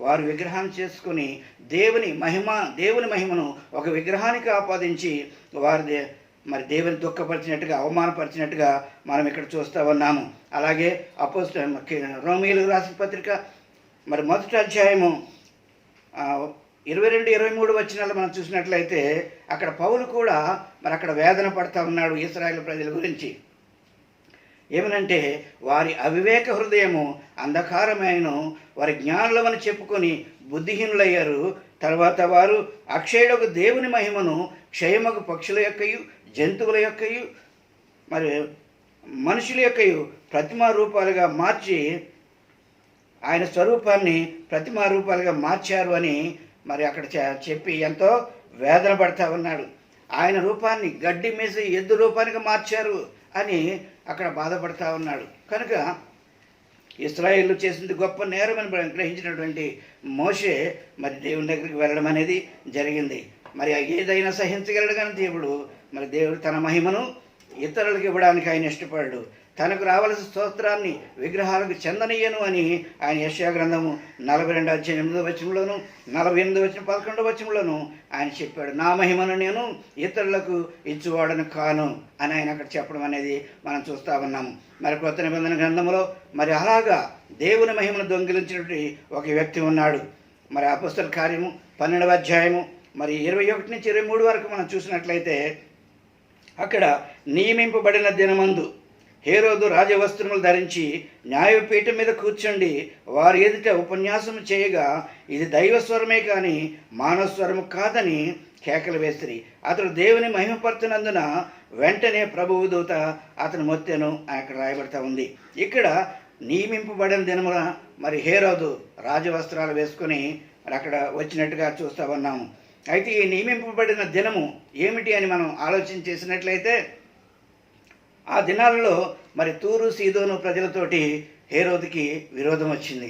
వారు విగ్రహాన్ని చేసుకుని దేవుని మహిమను ఒక విగ్రహానికి ఆపాదించి వారి మరి దేవుని దుఃఖపరిచినట్టుగా, అవమానపరిచినట్టుగా మనం ఇక్కడ చూస్తూ ఉన్నాము. అలాగే రోమీయులకు రాసిన పత్రిక మరి 1వ అధ్యాయము 22-23 వచనాలు మనం చూసినట్లయితే అక్కడ పౌలు కూడా మరి అక్కడ వేదన పడుతూ ఉన్నాడు ఇశ్రాయేలు ప్రజల గురించి. ఏమనంటే, వారి అవివేక హృదయము అంధకారమైన వారి జ్ఞానులమని చెప్పుకొని బుద్ధిహీనులయ్యారు. తర్వాత వారు అక్షయుడకు దేవుని మహిమను క్షయమగు పక్షుల యొక్కయు, జంతువుల యొక్కయు, మరి మనుషుల యొక్కయు ప్రతిమా రూపాలుగా మార్చి ఆయన స్వరూపాన్ని ప్రతిమా రూపాలుగా మార్చారు అని మరి అక్కడ చెప్పి ఎంతో వేదన పడతా ఉన్నాడు. ఆయన రూపాన్ని గడ్డి మేసి ఎద్దు రూపానికి మార్చారు అని అక్కడ బాధపడతా ఉన్నాడు. కనుక ఇశ్రాయేలు చేసింది గొప్ప నేరం అని గ్రహించినటువంటి మోషే మరి దేవుని దగ్గరికి వెళ్ళడం అనేది జరిగింది. మరి ఏదైనా సహించగలడు కానీ దేవుడు, మరి దేవుడు తన మహిమను ఇతరులకు ఇవ్వడానికి ఆయన ఇష్టపడడు. తనకు రావలసిన స్తోత్రాన్ని విగ్రహాలకు చెందనీయను అని ఆయన యెషయా గ్రంథము 42:8 48:11 ఆయన చెప్పాడు. నా మహిమను నేను ఇతరులకు ఇచ్చువాడను కాను అని ఆయన అక్కడ చెప్పడం అనేది మనం చూస్తూ ఉన్నాము. మరి కొత్త నిబంధన గ్రంథంలో మరి అలాగా దేవుని మహిమను దొంగిలించినటువంటి ఒక వ్యక్తి ఉన్నాడు. మరి అపొస్తలుల కార్యము 12వ అధ్యాయము మరి 21 నుంచి 23 వరకు మనం చూసినట్లయితే అక్కడ నియమింపబడిన దినమందు హేరోదు రాజవస్త్రములు ధరించి న్యాయపీఠం మీద కూర్చుండి వారి ఎదుట ఉపన్యాసం చేయగా ఇది దైవస్వరమే కానీ మానవస్వరము కాదని కేకలు వేసిరి. అతడు దేవుని మహిమపడుతున్నందున వెంటనే ప్రభువు దూత అతను మొత్తెను అక్కడ రాయబడతా ఉంది. ఇక్కడ నియమింపబడిన దినమున మరి హేరోదు రాజవస్త్రాలు వేసుకొని మరి అక్కడ వచ్చినట్టుగా చూస్తూ ఉన్నాము. అయితే ఈ నియమింపబడిన దినము ఏమిటి అని మనం ఆలోచన చేసినట్లయితే ఆ దినాలలో మరి తూరు సీదోను ప్రజలతోటి హేరోదుకి విరోధం వచ్చింది.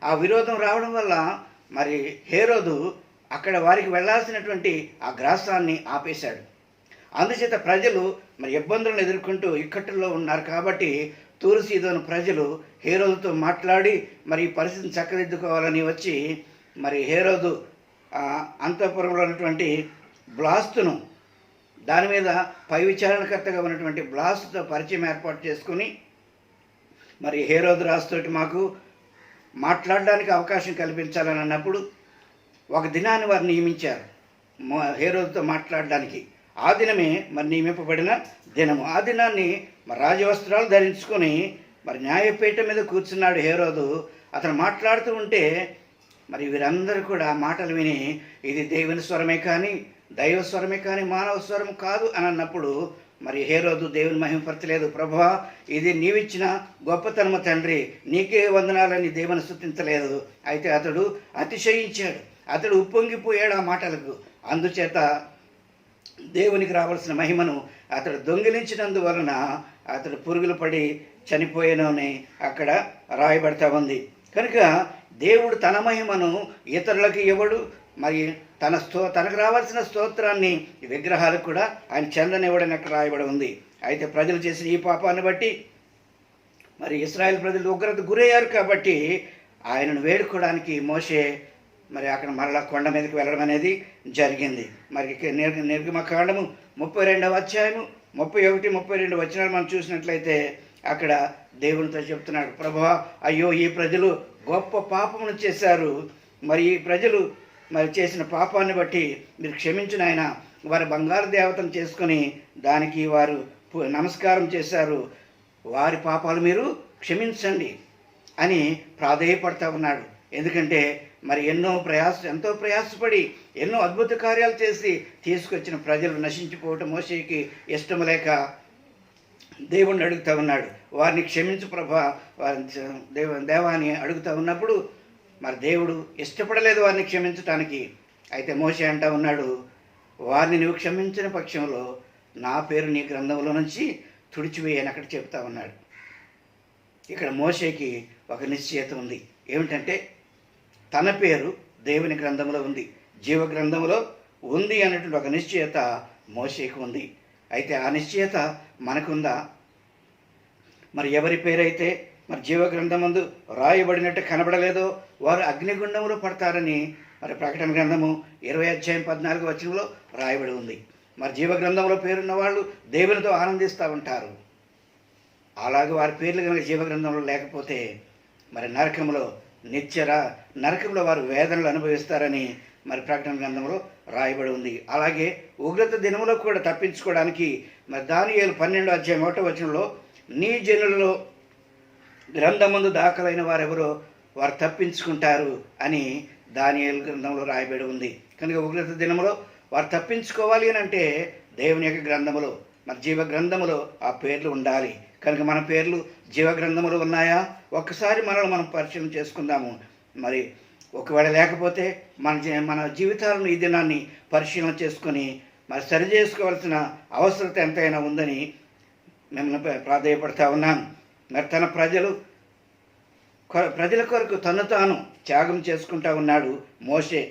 ఆ విరోధం రావడం వల్ల మరి హేరోదు అక్కడ వారికి వెళ్ళాల్సినటువంటి ఆ గ్రాసాన్ని ఆపేశాడు. అందుచేత ప్రజలు మరి ఇబ్బందులను ఎదుర్కొంటూ ఇక్కట్టుల్లో ఉన్నారు. కాబట్టి తూరు సీదోను ప్రజలు హేరోదుతో మాట్లాడి మరి ఈ పరిస్థితిని చక్కదిద్దుకోవాలని వచ్చి మరి హేరోదు అంతఃపురంలో ఉన్నటువంటి బ్లాస్తును, దాని మీద పై విచారణకర్తగా ఉన్నటువంటి బ్లాస్తుతో పరిచయం ఏర్పాటు చేసుకుని మరి హేరోదు రాజుతోటి మాకు మాట్లాడడానికి అవకాశం కల్పించాలని అన్నప్పుడు ఒక దినాన్ని వారు నియమించారు హేరోదుతో మాట్లాడడానికి. ఆ దినమే మరి నియమింపబడిన దినము. ఆ దినాన్ని మరి రాజవస్త్రాలు ధరించుకొని మరి న్యాయపీఠం మీద కూర్చున్నాడు హేరోదు. అతను మాట్లాడుతూ ఉంటే మరి వీరందరూ కూడా మాటలు విని ఇది దేవుని స్వరమే కానీ దైవ స్వరమే కానీ మానవ స్వరం కాదు అని అన్నప్పుడు మరి హేరోదు దేవుని మహిమపరచలేదు. ప్రభువా, ఇది నీవిచ్చిన గొప్పతనము తండ్రి, నీకే వందనాలని దేవుని స్తుతించలేదు. అయితే అతడు అతిశయించాడు, అతడు ఉప్పొంగిపోయాడు ఆ మాటలకు. అందుచేత దేవునికి రావాల్సిన మహిమను అతడు దొంగిలించినందువలన అతడు పురుగులు పడి చనిపోయానని అక్కడ రాయబడతా ఉంది. కనుక దేవుడు తన మహిమను ఇతరులకు ఇవ్వడు. మరి తనకు రావాల్సిన స్తోత్రాన్ని విగ్రహాలకు కూడా ఆయన చెందనివ్వడని అక్కడ రాయబడి ఉంది. అయితే ప్రజలు చేసిన ఈ పాపాన్ని బట్టి మరి ఇశ్రాయేల్ ప్రజలు ఉగ్రత గురయ్యారు. కాబట్టి ఆయనను వేడుకోవడానికి మోషే మరి అక్కడ మరలా కొండ మీదకి వెళ్ళడం అనేది జరిగింది. మరి నిర్గమకాండము 32వ అధ్యాయము 31, 32 వచనాలు మనం చూసినట్లయితే అక్కడ దేవునితో చెప్తున్నాడు, ప్రభువా, అయ్యో ఈ ప్రజలు గొప్ప పాపమును చేశారు. మరి ఈ ప్రజలు మరి చేసిన పాపాన్ని బట్టి మీరు క్షమించిన ఆయన, వారి బంగారు దేవతను చేసుకొని దానికి వారు నమస్కారం చేశారు, వారి పాపాలు మీరు క్షమించండి అని ప్రాధేయపడతా ఉన్నాడు. ఎందుకంటే మరి ఎంతో ప్రయాసపడి ఎన్నో అద్భుత కార్యాలు చేసి తీసుకొచ్చిన ప్రజలు నశించిపోవటం మోషేకి ఇష్టం లేక దేవుణ్ణి అడుగుతూ ఉన్నాడు, వారిని క్షమించు ప్రభా, వారిని దేవాన్ని అడుగుతూ ఉన్నప్పుడు మరి దేవుడు ఇష్టపడలేదు వారిని క్షమించటానికి. అయితే మోషే అంటా ఉన్నాడు, వారిని నువ్వు క్షమించిన పక్షంలో నా పేరు నీ గ్రంథంలో నుంచి తుడిచివేయని అక్కడ చెప్తా ఉన్నాడు. ఇక్కడ మోషేకి ఒక నిశ్చయత ఉంది. ఏమిటంటే తన పేరు దేవుని గ్రంథంలో ఉంది, జీవ గ్రంథంలో ఉంది అన్నటువంటి ఒక నిశ్చయత మోషేకు ఉంది. అయితే ఆ నిశ్చయత మనకుందా? మరి ఎవరి పేరైతే మరి జీవ గ్రంథమందు రాయబడినట్టు కనబడలేదో వారు అగ్నిగుండంలో పడతారని మరి ప్రకటన గ్రంథము 20:14 రాయబడి ఉంది. మరి జీవ గ్రంథంలో పేరున్న వాళ్ళు దేవునితో ఆనందిస్తూ ఉంటారు. అలాగే వారి పేర్లు కనుక జీవ గ్రంథంలో లేకపోతే మరి నరకంలో వారు వేదనలు అనుభవిస్తారని మరి ప్రకటన గ్రంథంలో రాయబడి ఉంది. అలాగే ఉగ్రత దినములో కూడా తప్పించుకోవడానికి మరి దానియేలు 12:1 నీ జనులలో గ్రంథమందు దాఖలైన వారెవరో వారు తప్పించుకుంటారు అని దానియేలు గ్రంథంలో రాయబడి ఉంది. కనుక ఉగ్రత దినములో వారు తప్పించుకోవాలి అని అంటే దేవుని యొక్క గ్రంథములో మరి జీవ గ్రంథములో ఆ పేర్లు ఉండాలి. కనుక మన పేర్లు జీవ గ్రంథములు ఉన్నాయా? ఒక్కసారి మనం పరిశీలన చేసుకుందాము. మరి ఒకవేళ లేకపోతే మన జీవితాలను ఈ దినాన్ని పరిశీలన చేసుకొని మరి సరి చేసుకోవాల్సిన అవసరత ఎంతైనా ఉందని మిమ్మల్ని ప్రాధేయపడతా ఉన్నాను. మరి తన ప్రజల కొరకు తను తాను త్యాగం చేసుకుంటా ఉన్నాడు మోషే.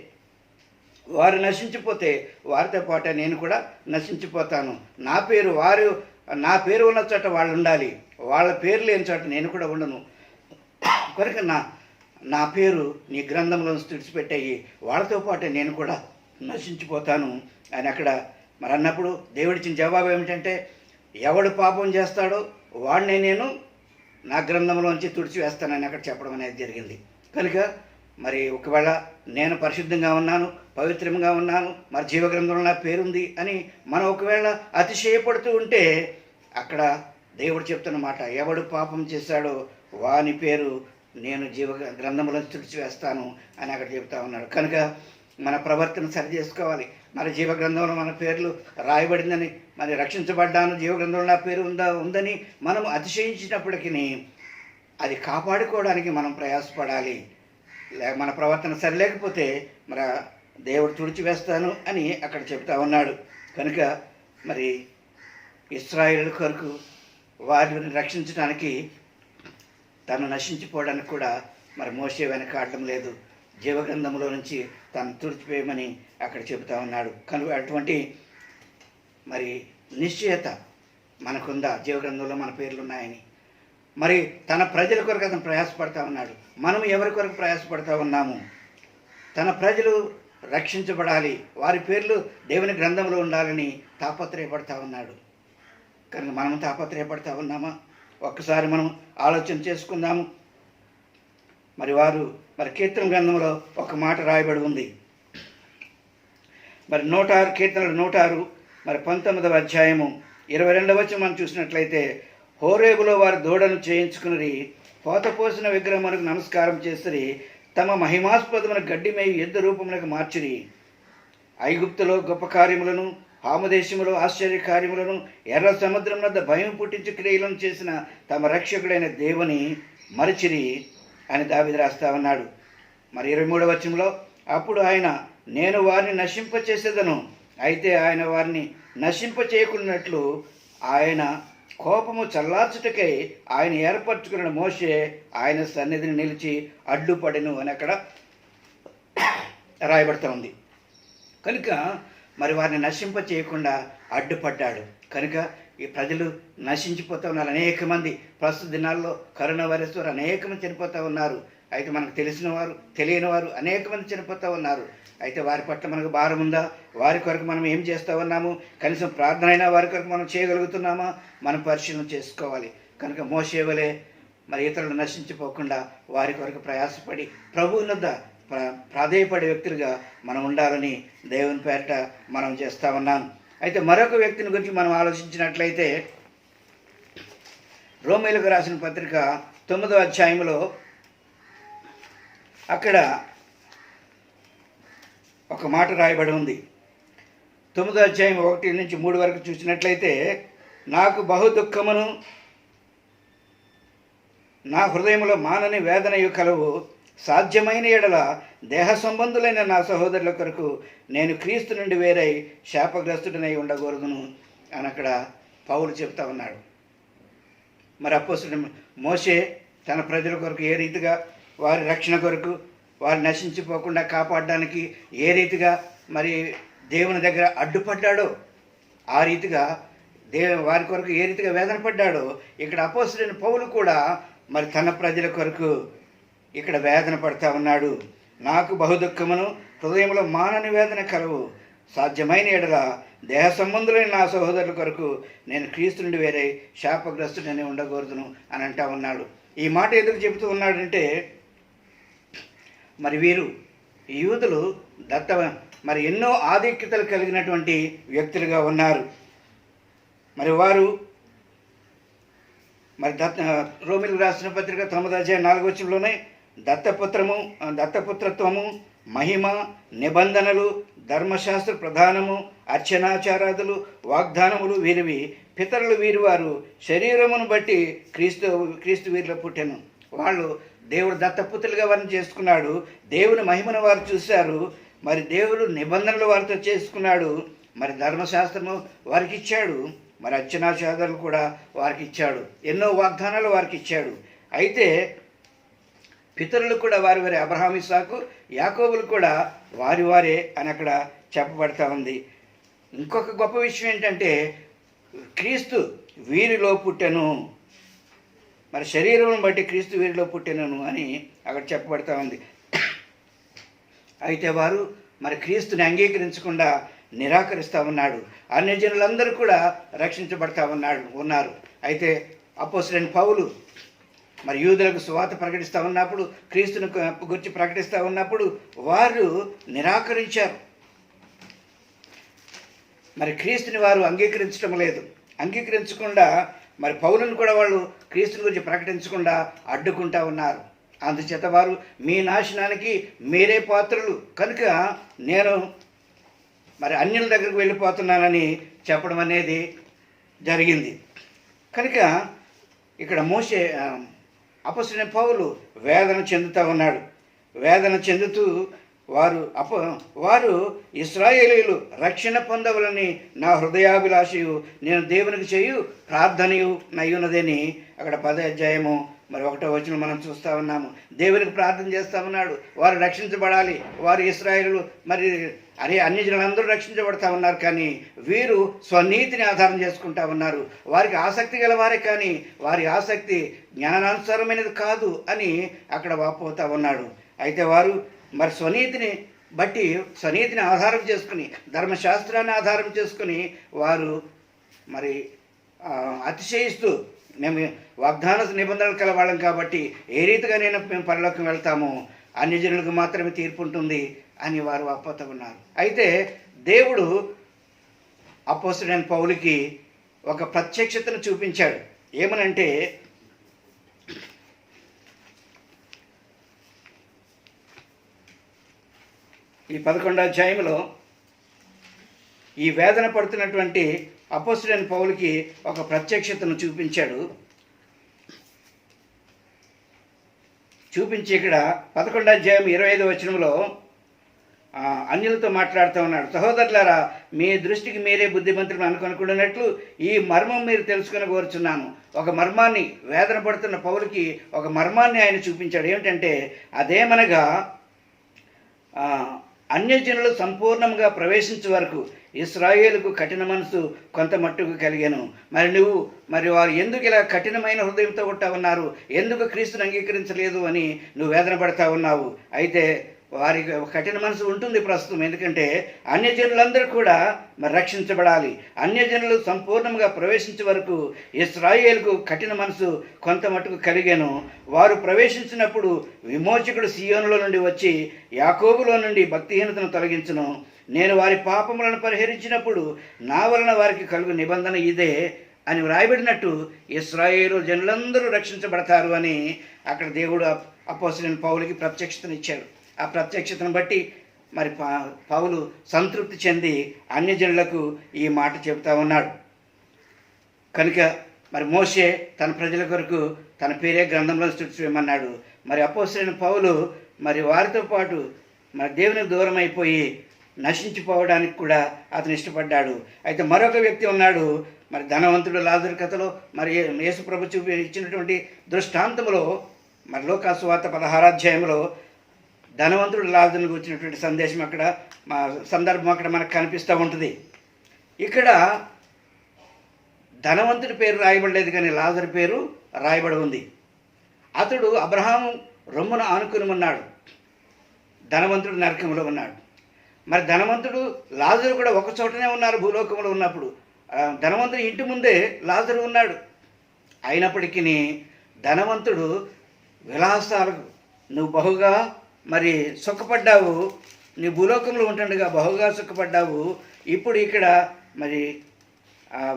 వారు నశించిపోతే వారితో పాటే నేను కూడా నశించిపోతాను. నా పేరు ఉన్న చోట వాళ్ళు ఉండాలి, వాళ్ళ పేరు లేని చోట నేను కూడా ఉండను. కనుక నా పేరు నీ గ్రంథంలో తుడిచిపెట్టాయి, వాళ్ళతో పాటే నేను కూడా నశించిపోతాను అని అక్కడ మరి అన్నప్పుడు దేవుడిచ్చిన జవాబు ఏమిటంటే, ఎవడు పాపం చేస్తాడో వాడినే నేను నా గ్రంథంలోంచి తుడిచివేస్తానని అక్కడ చెప్పడం అనేది జరిగింది. కనుక మరి ఒకవేళ నేను పరిశుద్ధంగా ఉన్నాను, పవిత్రంగా ఉన్నాను, మరి జీవగ్రంథంలో నా పేరుంది అని మనం ఒకవేళ అతిశయపడుతూ ఉంటే అక్కడ దేవుడు చెప్తున్న మాట, ఎవడు పాపం చేశాడో వాని పేరు నేను గ్రంథంలో తుడిచివేస్తాను అని అక్కడ చెప్తా ఉన్నాడు. కనుక మన ప్రవర్తన సరి చేసుకోవాలి. మరి జీవగ్రంథంలో మన పేర్లు రాయబడిందని, మరి రక్షించబడ్డాను, జీవగ్రంథంలో నా పేరు ఉందని మనం అతిశయించినప్పటికీ అది కాపాడుకోవడానికి మనం ప్రయాసపడాలి. మన ప్రవర్తన సరిలేకపోతే మరి దేవుడు తుడిచివేస్తాను అని అక్కడ చెప్తా ఉన్నాడు. కనుక మరి ఇశ్రాయేలు కొరకు వారిని రక్షించడానికి తను నశించిపోవడానికి కూడా మరి మోషే వెనకాడడం లేదు. జీవగ్రంథంలో నుంచి తను తుడిచిపోయమని అక్కడ చెబుతా ఉన్నాడు. కనుక అటువంటి మరి నిశ్చయత మనకుందా, జీవగ్రంథంలో మన పేర్లు ఉన్నాయని. మరి తన ప్రజల కొరకు అతను ప్రయాసపడతా ఉన్నాడు. మనం ఎవరి కొరకు ప్రయాసపడతా ఉన్నాము? తన ప్రజలు రక్షించబడాలి, వారి పేర్లు దేవుని గ్రంథంలో ఉండాలని తాపత్రయపడతా ఉన్నాడు. కనుక మనం తాపత్రయపడతా ఉన్నామా? ఒక్కసారి మనం ఆలోచన చేసుకుందాము. మరి కీర్తన గ్రంథంలో ఒక మాట రాయబడి ఉంది. మరి 106 కీర్తనలు 106 మరి 19వ అధ్యాయము 22వ వచనం మనం చూసినట్లయితే, హోరేబులో వారి దూడను చేయించుకుని పోతపోసిన విగ్రహమునకు నమస్కారం చేసిరి, తమ మహిమాస్పదమైన గడ్డి మేయి ఎద్దు రూపమునకు మార్చిరి. ఐగుప్తులో గొప్ప కార్యములను, హామదేశములో ఆశ్చర్య కార్యములను, ఎర్ర సముద్రం వద్ద భయం పుట్టించి క్రియలను చేసిన తమ రక్షకుడైన దేవుని మరిచిరి అని దావీదు రాస్తా ఉన్నాడు. మరి 23వ వచనంలో, అప్పుడు ఆయన, నేను వారిని నశింపచేసేదను, అయితే ఆయన వారిని నశింపచేయకున్నట్లు ఆయన కోపము చల్లార్చుటకై ఆయన ఏర్పరచుకున్న మోషే ఆయన సన్నిధిని నిలిచి అడ్డుపడెను అని అక్కడ రాయబడుతూ ఉంది. కనుక మరి వారిని నశింప చేయకుండా అడ్డుపడ్డాడు. కనుక ఈ ప్రజలు నశించిపోతూ ఉన్నారు. అనేక మంది ప్రస్తుత దినాల్లో కరోనా వైరస్ ద్వారా అనేక మంది చనిపోతూ ఉన్నారు. అయితే మనకు తెలిసిన వారు, తెలియని వారు అనేక మంది చనిపోతూ ఉన్నారు. అయితే వారి పట్ల మనకు భారం ఉందా? వారి కొరకు మనం ఏం చేస్తూ ఉన్నాము? కనీసం ప్రార్థన అయినా వారి కొరకు మనం చేయగలుగుతున్నామా? మనం పరిశీలన చేసుకోవాలి. కనుక మోషే వలె మరి ఇతరులు నశించిపోకుండా వారి కొరకు ప్రయాసపడి ప్రభువునొద్ద ప్రాధేయపడే వ్యక్తులుగా మనం ఉండాలని దేవుని పేరిట మనం చేస్తూ ఉన్నాం. అయితే మరొక వ్యక్తిని గురించి మనం ఆలోచించినట్లయితే, రోమీయులకు రాసిన పత్రిక 9వ అధ్యాయంలో అక్కడ ఒక మాట రాయబడి ఉంది. 9వ అధ్యాయం 1 నుంచి 3 వరకు చూసినట్లయితే, నాకు బహు దుఃఖమును నా హృదయంలో మానని వేదనయు కలవు, సాధ్యమైన ఎడల దేహ సంబంధులైన నా సహోదరుల కొరకు నేను క్రీస్తు నుండి వేరై శాపగ్రస్తుడనై ఉండకూడదును అని అక్కడ పౌలు చెప్తా ఉన్నాడు. మరి అపోస్తలుడు మోషే తన ప్రజల కొరకు ఏ రీతిగా వారి రక్షణ కొరకు వారు నశించిపోకుండా కాపాడడానికి ఏ రీతిగా మరి దేవుని దగ్గర అడ్డుపడ్డాడో, ఆ రీతిగా వారి కొరకు ఏ రీతిగా వేదన పడ్డాడో, ఇక్కడ అపోస్తలుడైన పౌలు కూడా మరి తన ప్రజల కొరకు ఇక్కడ వేదన పడతా ఉన్నాడు. నాకు బహుదుఃఖమును హృదయంలో మానని వేదన కలవు, సాధ్యమైన ఎడల దేహ సంబంధులైన నా సహోదరుల కొరకు నేను క్రీస్తు నుండి వేరే శాపగ్రస్తుడని ఉండకూడదును అని అంటా ఉన్నాడు. ఈ మాట ఎందుకు చెబుతూ ఉన్నాడంటే, మరి వీరు యూదులు మరి ఎన్నో ఆధిక్యతలు కలిగినటువంటి వ్యక్తులుగా ఉన్నారు. మరి వారు మరి రోమిలకు రాసిన పత్రిక 9వ అధ్యాయం 4వ వచనంలోనే దత్తపుత్రత్వము, మహిమ, నిబంధనలు, ధర్మశాస్త్ర ప్రధానము, అర్చనాచారాదులు, వాగ్దానములు వీరివి. పితరులు వీరివారు శరీరమును బట్టి క్రీస్తు వీరిలో పుట్టెను. వాళ్ళు దేవుడు దత్తపుత్రులుగా వారిని చేసుకున్నాడు. దేవుని మహిమను వారు చూశారు. మరి దేవుడు నిబంధనలు వారితో చేసుకున్నాడు. మరి ధర్మశాస్త్రము వారికి ఇచ్చాడు. మరి అర్చనాచారాలు కూడా వారికి ఇచ్చాడు. ఎన్నో వాగ్దానాలు వారికి ఇచ్చాడు. అయితే పితరులు కూడా వారి అబ్రహాము, ఇస్సాకు, యాకోబులు కూడా వారే అని అక్కడ చెప్పబడతా ఉంది. ఇంకొక గొప్ప విషయం ఏంటంటే క్రీస్తు వీరిలో పుట్టెను, మరి శరీరం బట్టి క్రీస్తు వీరిలో పుట్టెను అని అక్కడ చెప్పబడతా ఉంది. అయితే వారు మరి క్రీస్తుని అంగీకరించకుండా నిరాకరిస్తూ ఉన్నాడు. అన్యజనులందరూ కూడా రక్షించబడతా ఉన్నారు. అయితే అపోస్తలుడైన పౌలు మరి యూదులకు సువార్త ప్రకటిస్తూ ఉన్నప్పుడు, క్రీస్తుని గురించి ప్రకటిస్తూ ఉన్నప్పుడు వారు నిరాకరించారు. మరి క్రీస్తుని వారు అంగీకరించడం లేదు. అంగీకరించకుండా మరి పౌలుని కూడా వాళ్ళు క్రీస్తుని గురించి ప్రకటించకుండా అడ్డుకుంటా ఉన్నారు. అందుచేత వారు మీ నాశనానికి మీరే పాత్రలు కనుక నేను మరి అన్యుల దగ్గరకు వెళ్ళిపోతున్నానని చెప్పడం అనేది జరిగింది. కనుక ఇక్కడ మోషే అపొస్తలుడైన పౌలు వేదన చెందుతూ ఉన్నాడు. వేదన చెందుతూ వారు ఇశ్రాయేలీయులు రక్షణ పొందవలని నా హృదయాభిలాషయు నేను దేవునికి చేయు ప్రార్థనయు నయ్యున్నదని అక్కడ 10వ అధ్యాయము మరి 1వ వచనం మనం చూస్తూ ఉన్నాము. దేవునికి ప్రార్థన చేస్తూ ఉన్నాడు. వారు రక్షించబడాలి. వారు ఇశ్రాయేలీయులు మరి అన్ని జనులందరూ రక్షించబడతా ఉన్నారు. కానీ వీరు స్వనీతిని ఆధారం చేసుకుంటా ఉన్నారు. వారికి ఆసక్తి గలవారే కానీ వారి ఆసక్తి జ్ఞానానుసారమైనది కాదు అని అక్కడ వాపోతూ ఉన్నాడు. అయితే వారు మరి స్వనీతిని ఆధారం చేసుకుని, ధర్మశాస్త్రాన్ని ఆధారం చేసుకుని వారు మరి అతిశయిస్తూ మేము వాగ్దాన నిబంధనలు కలవాళ్ళం కాబట్టి ఏ రీతిగా మేము పరలోకం వెళ్తాము, అన్ని జనులకు మాత్రమే తీర్పు ఉంటుంది అని వారు వాపోతూ ఉన్నారు. అయితే దేవుడు అపోస్తలుడైన పౌలుకి ఒక ప్రత్యక్షతను చూపించాడు. ఏమనంటే ఈ 11వ అధ్యాయంలో ఈ వేదన పడుతున్నటువంటి అపోస్తలుడైన పౌలుకి ఒక ప్రత్యక్షతను చూపించాడు. చూపించి ఇక్కడ 11వ అధ్యాయం 25వ వచనంలో అన్యులతో మాట్లాడుతూ ఉన్నాడు. సహోదరులారా, మీ దృష్టికి మీరే బుద్ధిమంతులను అనుకున్నట్లు ఈ మర్మం మీరు తెలుసుకుని కోరుచున్నాను. ఒక మర్మాన్ని, వేదన పడుతున్న పౌలుకి ఒక మర్మాన్ని ఆయన చూపించాడు. ఏమిటంటే అదేమనగా అన్యజనులు సంపూర్ణంగా ప్రవేశించే వరకు ఇశ్రాయేలుకు కఠిన మనసు కొంత మట్టుకు కలిగాను. మరి వారు ఎందుకు ఇలా కఠినమైన హృదయంతో ఉంటా ఉన్నారు, ఎందుకు క్రీస్తుని అంగీకరించలేదు అని నువ్వు వేదన పడతా ఉన్నావు. అయితే వారికి కఠిన మనసు ఉంటుంది ప్రస్తుతం. ఎందుకంటే అన్యజనులందరూ కూడా మరి రక్షించబడాలి. అన్యజనులు సంపూర్ణంగా ప్రవేశించే వరకు ఇశ్రాయేలుకు కఠిన మనసు కొంత మట్టుకు కలిగాను. వారు ప్రవేశించినప్పుడు విమోచకుడు సియోనులో నుండి వచ్చి యాకోబులో నుండి భక్తిహీనతను తొలగించును. నేను వారి పాపములను పరిహరించినప్పుడు నా వలన వారికి కలుగు నిబంధన ఇదే అని వ్రాయబడినట్టు ఇశ్రాయేలు జనులందరూ రక్షించబడతారు అని అక్కడ దేవుడు అపోస్తలుడైన పౌలుకి ప్రత్యక్షతనిచ్చాడు. ఆ ప్రత్యక్షతను బట్టి మరి పౌలు సంతృప్తి చెంది అన్యజనులకు ఈ మాట చెబుతా ఉన్నాడు. కనుక మరి మోషే తన ప్రజల కొరకు తన పేరే గ్రంథంలో సృష్టించమన్నాడు. మరి అపోస్తలుడైన పౌలు మరి వారితో పాటు మరి దేవునికి దూరం అయిపోయి నశించిపోవడానికి కూడా అతను ఇష్టపడ్డాడు. అయితే మరొక వ్యక్తి ఉన్నాడు. మరి ధనవంతుడు లాజరు కథలో మరి యేసు ప్రభు ఇచ్చినటువంటి దృష్టాంతంలో మరి లూకా సువార్త 16వ అధ్యాయంలో ధనవంతుడు లాజరును గురించినటువంటి సందేశం అక్కడ సందర్భం అక్కడ మనకు కనిపిస్తూ ఉంటుంది. ఇక్కడ ధనవంతుడి పేరు రాయబడలేదు కానీ లాజరు పేరు రాయబడి ఉంది. అతడు అబ్రహాము రొమ్మున ఆనుకుని ఉన్నాడు, ధనవంతుడు నరకంలో ఉన్నాడు. మరి ధనవంతుడు లాజరు కూడా ఒక చోటనే ఉన్నారు భూలోకంలో ఉన్నప్పుడు. ధనవంతుడి ఇంటి ముందే లాజరు ఉన్నాడు. అయినప్పటికీ ధనవంతుడు విలాసాలకు నువ్వు బహుగా మరి సుఖపడ్డావు, నీ భూలోకంలో ఉంటుండగా బహుగా సుఖపడ్డావు, ఇప్పుడు ఇక్కడ మరి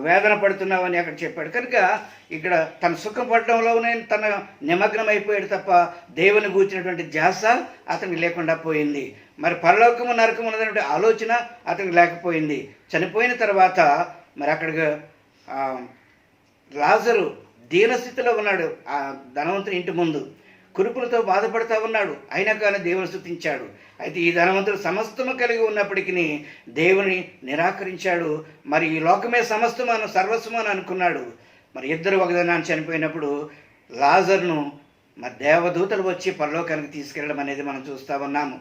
వేదన పడుతున్నావని అక్కడ చెప్పాడు. కనుక ఇక్కడ తన సుఖపడడంలోనే తన నిమగ్నం అయిపోయాడు తప్ప దేవుని గూర్చినటువంటి ధ్యాస అతనికి లేకుండా పోయింది. మరి పరలోకము నరకము ఉన్నటువంటి ఆలోచన అతనికి లేకపోయింది. చనిపోయిన తర్వాత మరి అక్కడికి లాజరు దీనస్థితిలో ఉన్నాడు. ఆ ధనవంతుని ఇంటి ముందు కురుపులతో బాధపడుతూ ఉన్నాడు. అయినా కానీ దేవుని స్తుతించాడు. అయితే ఈ ధనవంతుడు సమస్తము కలిగి ఉన్నప్పటికీ దేవుని నిరాకరించాడు. మరి ఈ లోకమే సమస్తమాను సర్వస్వమాను అనుకున్నాడు. మరి ఇద్దరు ఒకదాన్ని చనిపోయినప్పుడు లాజరును మరి దేవదూతలు వచ్చి పరలోకానికి తీసుకెళ్ళడం అనేది మనం చూస్తూ ఉన్నాము.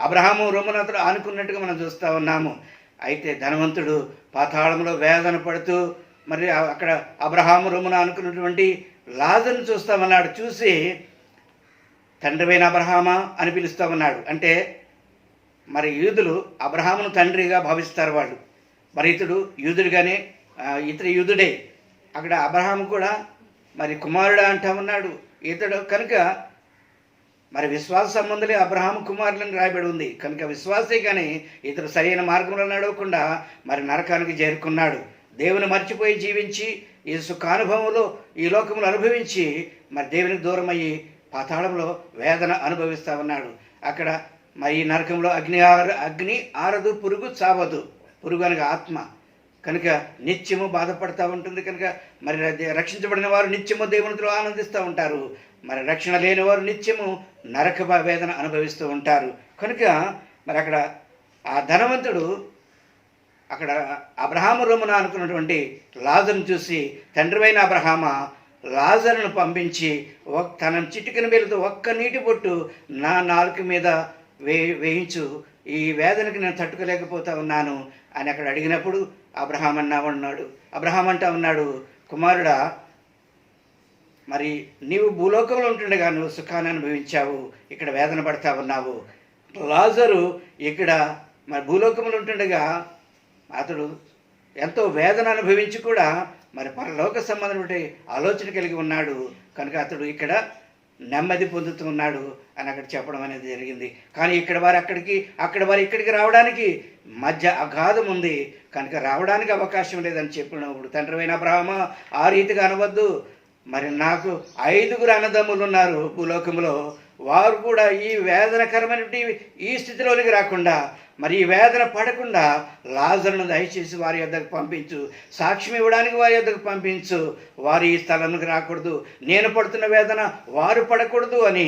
అబ్రహాము రొమ్మున అతడు ఆనుకున్నట్టుగా మనం చూస్తూ ఉన్నాము. అయితే ధనవంతుడు పాతాళంలో వేదన పడుతూ మరి అక్కడ అబ్రహాము రొమ్మున ఆనుకున్నటువంటి లాజరును చూస్తామన్నాడు. చూసి తండ్రివైన అబ్రహామా అని పిలుస్తూ ఉన్నాడు. అంటే మరి యూదులు అబ్రహామును తండ్రిగా భావిస్తారు వాళ్ళు. మరి ఇతడు యూదుడుగానే ఇతడు యూదుడే. అక్కడ అబ్రహాము కూడా మరి కుమారుడు అంటా ఉన్నాడు. ఇతడు కనుక మరి విశ్వాస సంబంధులే అబ్రహాము కుమారులని రాయబడి ఉంది కనుక విశ్వాసే కానీ ఇతడు సరైన మార్గంలో నడవకుండా మరి నరకానికి చేరుకున్నాడు. దేవుని మర్చిపోయి జీవించి ఈ సుఖానుభవంలో ఈ లోకంలో అనుభవించి మరి దేవునికి దూరం అయ్యి పాతాళంలో వేదన అనుభవిస్తూ ఉన్నాడు. అక్కడ మరి ఈ నరకంలో అగ్ని ఆరదు, పురుగు చావదు. పురుగు అనగా ఆత్మ కనుక నిత్యము బాధపడుతూ ఉంటుంది. కనుక మరి రక్షించబడిన వారు నిత్యము దేవునితో ఆనందిస్తూ ఉంటారు. మరి రక్షణ లేని వారు నిత్యము నరక వేదన అనుభవిస్తూ ఉంటారు. కనుక మరి అక్కడ ఆ ధనవంతుడు అక్కడ అబ్రహాము రొమ్మున అనుకున్నటువంటి లాజరును చూసి తండ్రివైన అబ్రహామా లాజరును పంపించి తన చిటికెన వేలుతో ఒక్క నీటి బొట్టు నా నాలుక మీద వేయించు, ఈ వేదనకి నేను తట్టుకోలేకపోతా ఉన్నాను అని అక్కడ అడిగినప్పుడు అబ్రహాం అంటా ఉన్నాడు, కుమారుడా, మరి నీవు భూలోకంలో ఉంటుండగా నువ్వు సుఖాన్ని అనుభవించావు, ఇక్కడ వేదన పడతా ఉన్నావు. లాజరు ఇక్కడ మరి భూలోకంలో ఉంటుండగా అతడు ఎంతో వేదన అనుభవించి కూడా మరి పరలోక సంబంధమైన ఆలోచన కలిగి ఉన్నాడు కనుక అతడు ఇక్కడ నెమ్మది పొందుతూ ఉన్నాడు అని అక్కడ చెప్పడం అనేది జరిగింది. కానీ ఇక్కడ వారు అక్కడ వారు ఇక్కడికి రావడానికి మధ్య అగాధం ఉంది కనుక రావడానికి అవకాశం లేదని చెప్పినప్పుడు తండ్రివైన అబ్రహామా ఆ రీతిగా అనవద్దు, మరి నాకు 5 అన్నదమ్ములు ఉన్నారు భూలోకంలో, వారు కూడా ఈ వేదనకరమైనటువంటి ఈ స్థితిలోనికి రాకుండా మరి ఈ వేదన పడకుండా లాజరును దయచేసి వారి యొద్దకు పంపించు, సాక్ష్యం ఇవ్వడానికి వారి యొద్దకు పంపించు, వారు ఈ స్థలంలోకి రాకూడదు, నేను పడుతున్న వేదన వారు పడకూడదు అని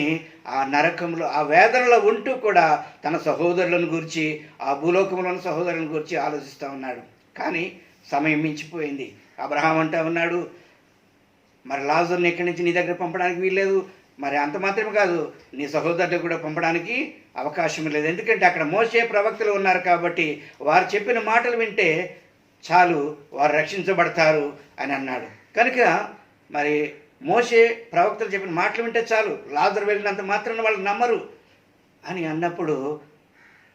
ఆ నరకంలో ఆ వేదనలో ఉంటూ కూడా తన సహోదరులను గురించి ఆ భూలోకంలోని సహోదరులను గురించి ఆలోచిస్తూ ఉన్నాడు. కానీ సమయం మించిపోయింది. అబ్రహాం అంటా ఉన్నాడు, మరి లాజరుని ఎక్కడి నుంచి నీ దగ్గర పంపడానికి వీల్లేదు, మరి అంత మాత్రమే కాదు నీ సహోదరుడు కూడా పంపడానికి అవకాశం లేదు, ఎందుకంటే అక్కడ మోషే ప్రవక్తలు ఉన్నారు కాబట్టి వారు చెప్పిన మాటలు వింటే చాలు, వారు రక్షించబడతారు అని అన్నాడు. కనుక మరి మోషే ప్రవక్తలు చెప్పిన మాటలు వింటే చాలు, లాజరు వెళ్ళినంత మాత్రాన వాళ్ళు నమ్మరు అని అన్నప్పుడు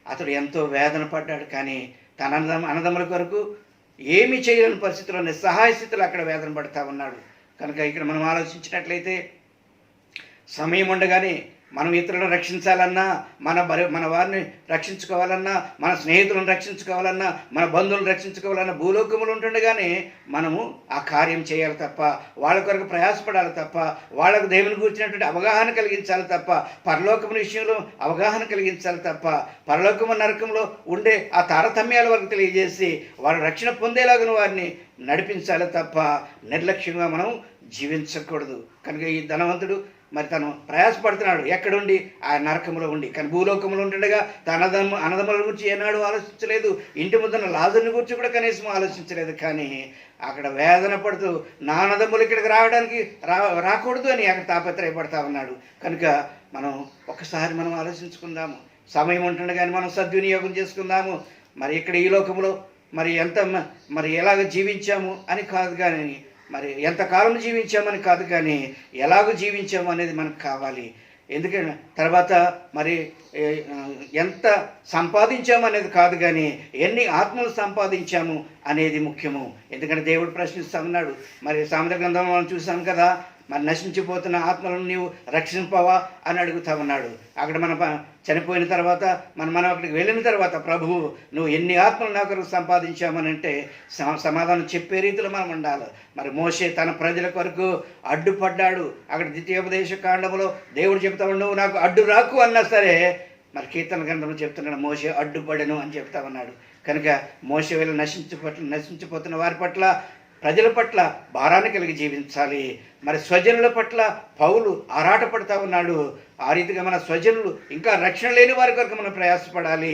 అతడు ఎంతో వేదన పడ్డాడు. కానీ తన అన్నదమ్ముల కొరకు ఏమీ చేయలేని పరిస్థితుల్లో సహాయ స్థితిలో అక్కడ వేదన పడతా ఉన్నాడు. కనుక ఇక్కడ మనం ఆలోచించినట్లయితే సమయం ఉండగానే మనం ఇతరులను రక్షించాలన్నా, మన వారిని రక్షించుకోవాలన్నా, మన స్నేహితులను రక్షించుకోవాలన్నా, మన బంధువులను రక్షించుకోవాలన్నా భూలోకములు ఉంటుండగానే మనము ఆ కార్యం చేయాలి తప్ప, వాళ్ళ కొరకు ప్రయాసపడాలి తప్ప, వాళ్ళకు దేవుని గురించినటువంటి అవగాహన కలిగించాలి తప్ప, పరలోకముల విషయంలో అవగాహన కలిగించాలి తప్ప, పరలోకము నరకంలో ఉండే ఆ తారతమ్యాల వరకు తెలియజేసి వాళ్ళ రక్షణ పొందేలాగా వారిని నడిపించాలి తప్ప నిర్లక్ష్యంగా మనం జీవించకూడదు. కనుక ఈ ధనవంతుడు మరి తను ప్రయాసపడుతున్నాడు ఎక్కడుండి, ఆ నరకంలో ఉండి. కానీ భూలోకంలో ఉంటుండగా తన అన్నదమ్ముల గురించి ఏనాడు ఆలోచించలేదు, ఇంటి ముందున్న లాజరుని గురించి కూడా కనీసం ఆలోచించలేదు. కానీ అక్కడ వేదన పడుతూ నా అన్నదమ్ములు ఇక్కడికి రాకూడదు అని అక్కడ తాపత్రయపడతా ఉన్నాడు. కనుక మనం ఒక్కసారి మనం ఆలోచించుకుందాము, సమయం ఉంటుండగానే మనం సద్వినియోగం చేసుకుందాము. మరి ఇక్కడ ఈ లోకంలో మరి ఎలాగ జీవించాము అని కాదు, కానీ మరి ఎంతకాలం జీవించామని కాదు, కానీ ఎలాగో జీవించాము అనేది మనకు కావాలి. ఎందుకంటే తర్వాత మరి ఎంత సంపాదించాము అనేది కాదు, కానీ ఎన్ని ఆత్మలు సంపాదించాము అనేది ముఖ్యము. ఎందుకంటే దేవుడు ప్రశ్నిస్తూ ఉన్నాడు. మరి సామెతల గ్రంథం మనం చూసాం కదా, మరి నశించిపోతున్న ఆత్మలను నీవు రక్షింపవా అని అడుగుతా ఉన్నాడు. అక్కడ మనం చనిపోయిన తర్వాత మనం అక్కడికి వెళ్ళిన తర్వాత ప్రభువు నువ్వు ఎన్ని ఆత్మలు నా కొరకు సంపాదించామని అంటే సమాధానం చెప్పే రీతిలో మనం ఉండాలి. మరి మోషే తన ప్రజల కొరకు అడ్డుపడ్డాడు. అక్కడ ద్వితీయోపదేశ కాండంలో దేవుడు చెప్తా ఉన్నావు నాకు అడ్డు రాకు అన్నా సరే, మరి కీర్తన గ్రంథంలో చెప్తున్నాడు మోషే అడ్డుపడను అని చెప్తా ఉన్నాడు. కనుక మోషే వెళ్ళి నశించిపోతున్న వారి పట్ల, ప్రజల పట్ల భారాన్ని కలిగి జీవించాలి. మరి స్వజనుల పట్ల పౌలు ఆరాటపడతా ఉన్నాడు. ఆ రీతిగా మన స్వజనులు ఇంకా రక్షణ లేని వారి కొరకు మనం ప్రయాసపడాలి.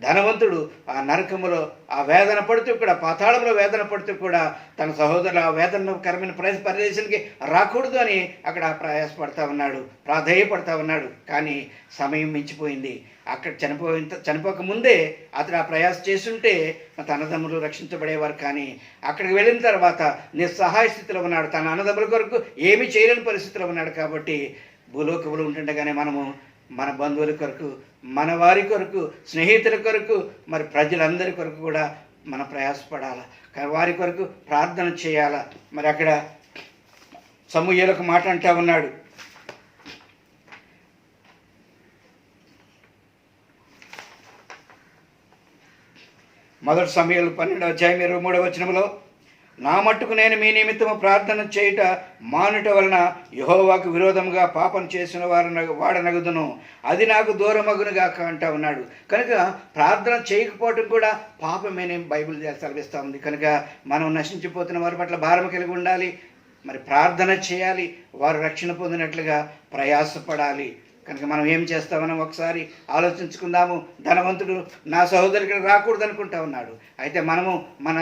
ధనవంతుడు ఆ నరకములో ఆ వేదన పడుతూ కూడా, పాతాళంలో వేదన పడుతూ కూడా తన సహోదరులు ఆ వేదనకరమైన ప్రదేశానికి రాకూడదు అని అక్కడ ప్రయాసపడతా ఉన్నాడు, ప్రాధేయపడతా ఉన్నాడు. కానీ సమయం మించిపోయింది. అక్కడ చనిపోక ముందే అతడు ఆ ప్రయాస చేస్తుంటే తన అన్నదమ్ములు రక్షించబడేవారు. కానీ అక్కడికి వెళ్ళిన తర్వాత నిస్సహాయ స్థితిలో ఉన్నాడు, తన అన్నదమ్ముల కొరకు ఏమీ చేయలేని పరిస్థితిలో ఉన్నాడు. కాబట్టి భూలోకములు ఉంటుండగానే మనము మన బంధువుల కొరకు, మన వారి కొరకు, స్నేహితుల కొరకు, మరి ప్రజలందరి కొరకు కూడా మనం ప్రయాసపడాలి, వారి కొరకు ప్రార్థన చేయాలా. మరి అక్కడ సమూయేలుకు మాట అంటా ఉన్నాడు, మొదటి సమూయేలు 12:23 నా మట్టుకు నేను మీ నిమిత్తము ప్రార్థన చేయుట మానుట వలన యెహోవాకు విరోధముగా పాపం చేసిన వాడనగుదును, అది నాకు దూరమగునుగాక అంటా ఉన్నాడు. కనుక ప్రార్థన చేయకపోవటం కూడా పాపమేనే బైబిల్ సెలవిస్తూ ఉంది. కనుక మనం నశించిపోతున్న వారి పట్ల భారం కలిగి ఉండాలి, మరి ప్రార్థన చేయాలి, వారు రక్షణ పొందినట్లుగా ప్రయాసపడాలి. కనుక మనం ఏం చేస్తామని ఒకసారి ఆలోచించుకుందాము. ధనవంతుడు నా సహోదరుడికి రాకూడదు అనుకుంటా ఉన్నాడు. అయితే మనము మన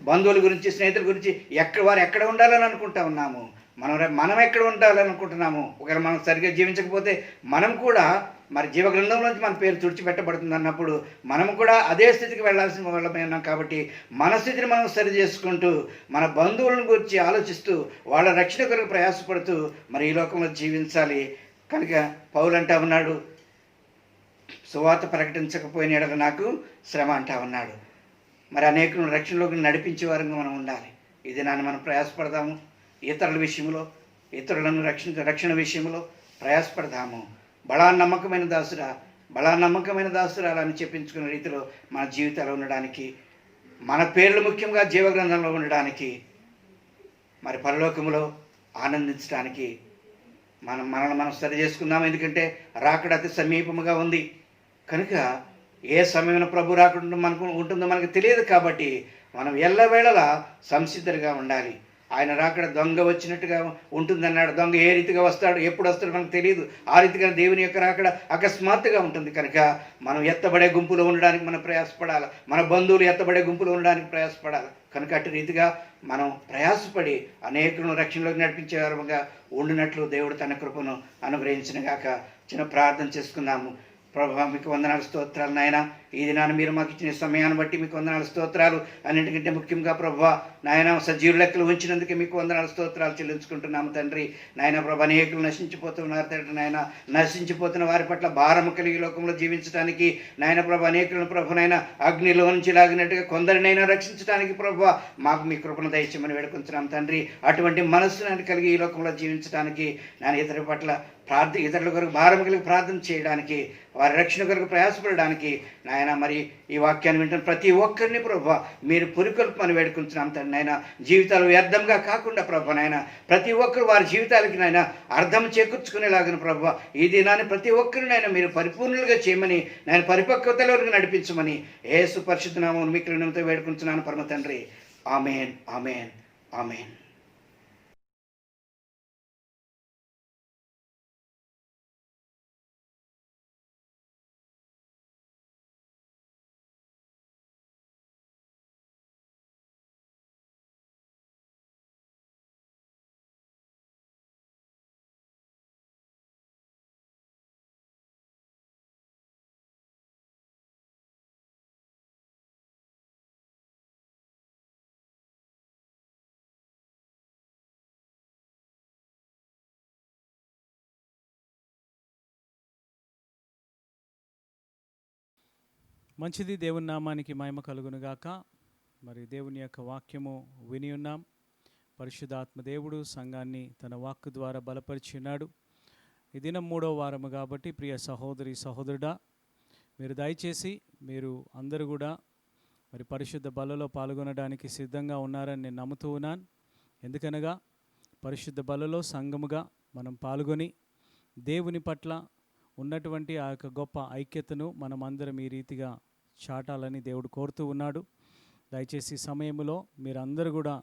బంధువుల గురించి, స్నేహితుల గురించి వారు ఎక్కడ ఉండాలని అనుకుంటా ఉన్నాము, మనం ఎక్కడ ఉండాలని అనుకుంటున్నాము. ఒకవేళ మనం సరిగ్గా జీవించకపోతే మనం కూడా మరి జీవగ్రంథంలోంచి మన పేరు తుడిచిపెట్టబడుతుంది అన్నప్పుడు మనం కూడా అదే స్థితికి వెళ్ళాల్సిన వాళ్ళమే ఉన్నాం. కాబట్టి మన స్థితిని మనం సరి చేసుకుంటూ, మన బంధువులను గురించి ఆలోచిస్తూ, వాళ్ళ రక్షణ కొరకు ప్రయాసపడుతూ మరి ఈ లోకంలో జీవించాలి. కనుక పౌలు అంటా ఉన్నాడు, సువార్త ప్రకటించకపోయిన ఎడల నాకు శ్రమ అంటా ఉన్నాడు. మరి అనేకులను రక్షణలోకి నడిపించే వారంగా మనం ఉండాలి. ఇది మనం ప్రయాసపడదాము. ఇతరుల విషయంలో, ఇతరులను రక్షణ విషయంలో ప్రయాసపడదాము. బలా నమ్మకమైన దాసురా అని చెప్పించుకునే రీతిలో మన జీవితాలు ఉండడానికి, మన పేర్లు ముఖ్యంగా జీవగ్రంథంలో ఉండడానికి, మరి పరలోకములో ఆనందించడానికి మనల్ని మనం సరి చేసుకుందాం. ఎందుకంటే రాకడ అతి సమీపముగా ఉంది. కనుక ఏ సమయంలో ప్రభు రాకుండా ఉంటుందో మనకు తెలియదు. కాబట్టి మనం ఎల్లవేళలా సంసిద్ధులుగా ఉండాలి. ఆయన రాకడ దొంగ వచ్చినట్టుగా ఉంటుందన్నాడు. దొంగ ఏ రీతిగా వస్తాడు, ఎప్పుడు వస్తాడో మనకు తెలియదు. ఆ రీతిగా దేవుని యొక్క రాకడ అకస్మాత్తుగా ఉంటుంది. కనుక మనం ఎత్తబడే గుంపులో ఉండడానికి మనం ప్రయాసపడాలి, మన బంధువులు ఎత్తబడే గుంపులో ఉండడానికి ప్రయాసపడాలి. కనుక అటు రీతిగా మనం ప్రయాసపడి అనేకులను రక్షణలోకి నడిపించే వారుగా ఉండినట్లు దేవుడు తన కృపను అనుగ్రహించిన గాక. చిన్న ప్రార్థన చేసుకుందాము. ప్రభువా, మీకు వందనాలు, స్తోత్రాలు నాయన. ఈ దినాన్ని మీరు మాకు ఇచ్చిన సమయాన్ని బట్టి మీకు వందనాలు, స్తోత్రాలు. అన్నింటికంటే ముఖ్యంగా ప్రభువా నాయన, సజీవ లెక్కలు ఉంచినందుకే మీకు వందనాలు, స్తోత్రాలు చెల్లించుకుంటున్నాము తండ్రి. నాయన ప్రభు, అనేకులు నశించిపోతున్నారు తండ్రి. నాయన, నశించిపోతున్న వారి పట్ల భారము కలిగి లోకంలో జీవించడానికి నాయన ప్రభు, అనేకులను ప్రభు నాయన అగ్నిలో నుంచి లాగినట్టుగా కొందరినైనా రక్షించడానికి ప్రభువా మాకు మీ కృపను దయచేయమని వేడుకుంటున్నాం తండ్రి. అటువంటి మనస్సును కలిగి ఈ లోకంలో జీవించడానికి, నాయన ఇతరుల పట్ల ఇతరుల కొరకు భారం కలిగి ప్రార్థన చేయడానికి, వారి రక్షణ కొరకు ప్రయాసపడడానికి నాయన, మరి ఈ వాక్యాన్ని వింటున్న ప్రతి ఒక్కరిని ప్రభువా మీరు పురికొల్పమని వేడుకుంటున్నాం తండ్రి. నాయన, జీవితాలు వ్యర్థంగా కాకుండా ప్రభువా నాయన, ప్రతి ఒక్కరు వారి జీవితాలకి నాయన అర్థం చేకూర్చుకునేలాగిన ప్రభువా ఈ దినాన్ని ప్రతి ఒక్కరినైనా మీరు పరిపూర్ణులుగా చేయమని, నాయన పరిపక్వతలోకి నడిపించమని యేసు పరిశుద్ధ నామమున మీ కృపతో వేడుకుంటున్నాను పరమ తండ్రి. ఆమేన్, ఆమేన్, ఆమేన్. మంచిది, దేవుని నామానికి మహిమ కలుగునుగాక. మరి దేవుని యొక్క వాక్యము విని ఉన్నాం. పరిశుద్ధాత్మ దేవుడు సంఘాన్ని తన వాక్కు ద్వారా బలపరిచి ఉన్నాడు. ఈ దినం 3వ వారము కాబట్టి ప్రియ సహోదరి సహోదరుడా, మీరు దయచేసి మీరు అందరూ కూడా మరి పరిశుద్ధ బలలో పాల్గొనడానికి సిద్ధంగా ఉన్నారని నేను నమ్ముతూ ఉన్నాను. ఎందుకనగా పరిశుద్ధ బలలో సంఘముగా మనం పాల్గొని దేవుని పట్ల ఉన్నటువంటి ఆ యొక్క గొప్ప ఐక్యతను మనం అందరం ఈ రీతిగా చాటాలని దేవుడు కోరుతూ ఉన్నాడు. దయచేసి సమయంలో మీరందరూ కూడా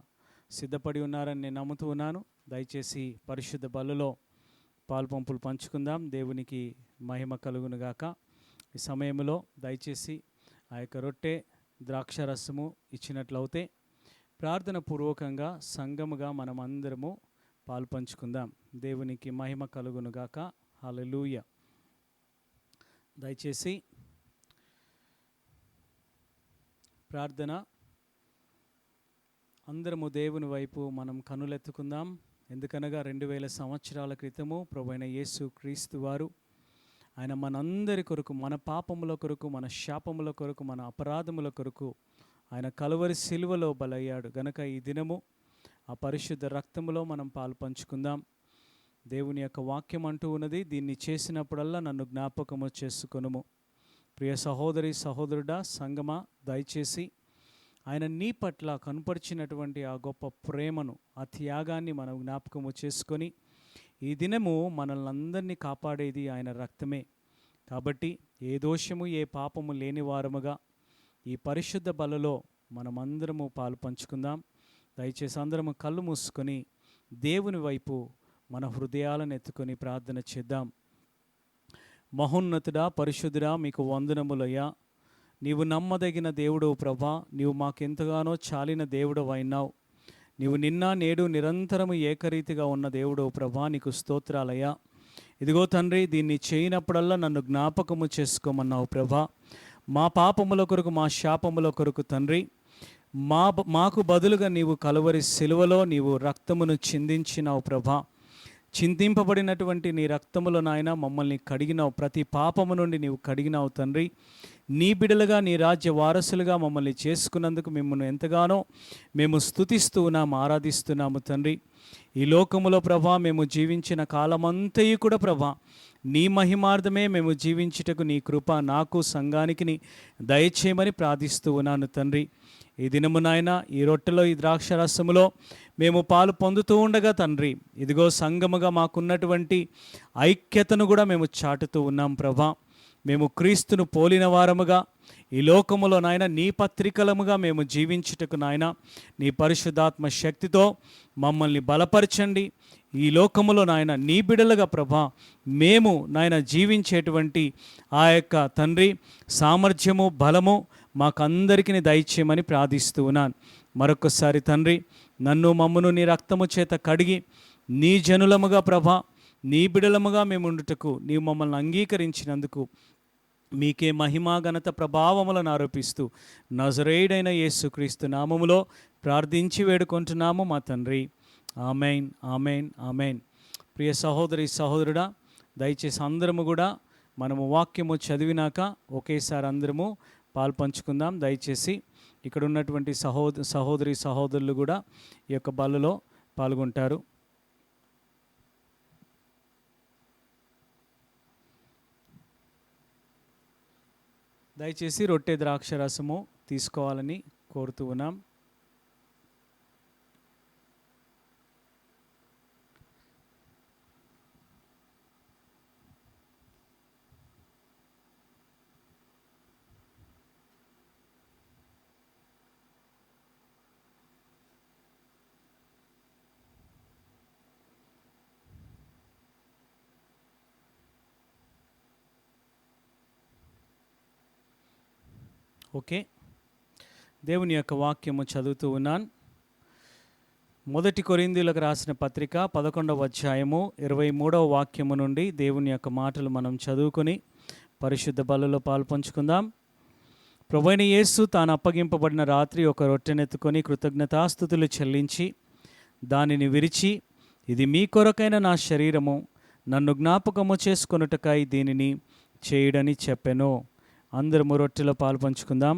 సిద్ధపడి ఉన్నారని నేను నమ్ముతూ ఉన్నాను. దయచేసి పరిశుద్ధ బలలో పాలుపంపులు పంచుకుందాం. దేవునికి మహిమ కలుగునుగాక. ఈ సమయంలో దయచేసి ఆ యొక్క రొట్టె ద్రాక్ష రసము ఇచ్చినట్లయితే ప్రార్థన పూర్వకంగా సంఘముగా మనం అందరము పాలు పంచుకుందాం. దేవునికి మహిమ కలుగునుగాక. హల్లెలూయా. దయచేసి ప్రార్థన అందరము దేవుని వైపు మనం కనులెత్తుకుందాం. ఎందుకనగా 2000 సంవత్సరాల క్రితము ప్రభువైన యేసు క్రీస్తు వారు ఆయన మనందరి కొరకు, మన పాపముల కొరకు, మన శాపముల కొరకు, మన అపరాధముల కొరకు ఆయన కలువరి సిలువలో బలయ్యాడు గనక ఈ దినము ఆ పరిశుద్ధ రక్తములో మనం పాలు పంచుకుందాం. దేవుని యొక్క వాక్యం అంటూ ఉన్నది, దీన్ని చేసినప్పుడల్లా నన్ను జ్ఞాపకము చేసుకొనుము. ప్రియ సహోదరి సహోదరుడా, సంగమా, దయచేసి ఆయన నీ పట్ల కనపరిచినటువంటి ఆ గొప్ప ప్రేమను, ఆ త్యాగాన్ని మనం జ్ఞాపకము చేసుకొని ఈ దినము మనల్ని అందరినీ కాపాడేది ఆయన రక్తమే. కాబట్టి ఏ దోషము ఏ పాపము లేని వారముగా ఈ పరిశుద్ధ బలలో మనమందరము పాలు పంచుకుందాం. దయచేసి అందరము కళ్ళు మూసుకొని దేవుని వైపు మన హృదయాలను ఎత్తుకొని ప్రార్థన చేద్దాం. మహోన్నతుడా, పరిశుద్ధుడా, మీకు వందనములయ్యా. నీవు నమ్మదగిన దేవుడవు ప్రభా, నీవు మాకెంతగానో చాలిన దేవుడవు అయినావు. నీవు నిన్న నేడు నిరంతరము ఏకరీతిగా ఉన్న దేవుడవు ప్రభా, నీకు స్తోత్రాలయ్యా. ఇదిగో తండ్రి, దీన్ని చేయనప్పుడల్లా నన్ను జ్ఞాపకము చేసుకోమన్నావు ప్రభా. మా పాపముల కొరకు, మా శాపముల కొరకు తండ్రి, మాకు బదులుగా నీవు కలువరి సిలువలో నీవు రక్తమును చిందించినావు ప్రభా. చింతింపబడినటువంటి నీ రక్తములో నాయన మమ్మల్ని కడిగినావు, ప్రతి పాపము నుండి నీవు కడిగినావు తండ్రి. నీ బిడలుగా, నీ రాజ్య వారసులుగా మమ్మల్ని చేసుకున్నందుకు మిమ్మల్ని ఎంతగానో మేము స్తుతిస్తూ ఉన్నాము, ఆరాధిస్తున్నాము తండ్రి. ఈ లోకములో ప్రభా మేము జీవించిన కాలమంతయు కూడా ప్రభా నీ మహిమార్థమే మేము జీవించుటకు నీ కృప నాకు సంఘానికి దయచేయమని ప్రార్థిస్తూ ఉన్నాను తండ్రి. ఈ దినము నాయన ఈ రొట్టెలో, ఈ ద్రాక్ష రసములో మేము పాలు పొందుతూ ఉండగా తండ్రి, ఇదిగో సంఘముగా మాకున్నటువంటి ఐక్యతను కూడా మేము చాటుతూ ఉన్నాం ప్రభా. మేము క్రీస్తును పోలిన వారముగా ఈ లోకములో నాయన నీ పత్రికలముగా మేము జీవించుటకు నాయన నీ పరిశుద్ధాత్మ శక్తితో మమ్మల్ని బలపరచండి. ఈ లోకములో నాయన నీ బిడలుగా ప్రభా మేము నాయన జీవించేటువంటి ఆ యొక్క తండ్రి సామర్థ్యము, బలము మాకందరికీ దయచేయమని ప్రార్థిస్తూ ఉన్నాను. మరొకసారి తండ్రి, నన్ను మమ్మను నీ రక్తము చేత కడిగి నీ జనులముగా ప్రభా నీ బిడలముగా మేము ఉండుటకు నీవు మమ్మల్ని అంగీకరించినందుకు మీకే మహిమా ఘనత ప్రభావములను ఆరోపిస్తూ నజరేయుడైన యేసుక్రీస్తు నామములో ప్రార్థించి వేడుకుంటున్నాము మా తండ్రి. Amen, amen, amen. ప్రియ సహోదరి సహోదరుడా, దయచేసి అందరము కూడా మనము వాక్యము చదివినాక ఒకేసారి అందరము పాల్పంచుకుందాం. దయచేసి ఇక్కడ ఉన్నటువంటి సహోదరి సహోదరులు కూడా ఈ యొక్క బలలో పాల్గొంటారు. దయచేసి రొట్టె ద్రాక్ష రసము తీసుకోవాలని కోరుతూ ఉన్నాం. ఓకే, దేవుని యొక్క వాక్యము చదువుతూ ఉన్నాను. 1 కొరింథీయులకు రాసిన పత్రిక 11వ అధ్యాయము 23వ వాక్యము నుండి దేవుని యొక్క మాటలు మనం చదువుకొని పరిశుద్ధ బలలో పాల్పంచుకుందాం. ప్రభువైన యేసు తాను అప్పగింపబడిన రాత్రి ఒక రొట్టెనెత్తుకొని కృతజ్ఞతాస్తుతులు చెల్లించి దానిని విరిచి, ఇది మీ కొరకైన నా శరీరము, నన్ను జ్ఞాపకము చేసుకొనుటకై దీనిని చేయుడని చెప్పెను. అందరము రొట్టెలో పాలు పంచుకుందాం.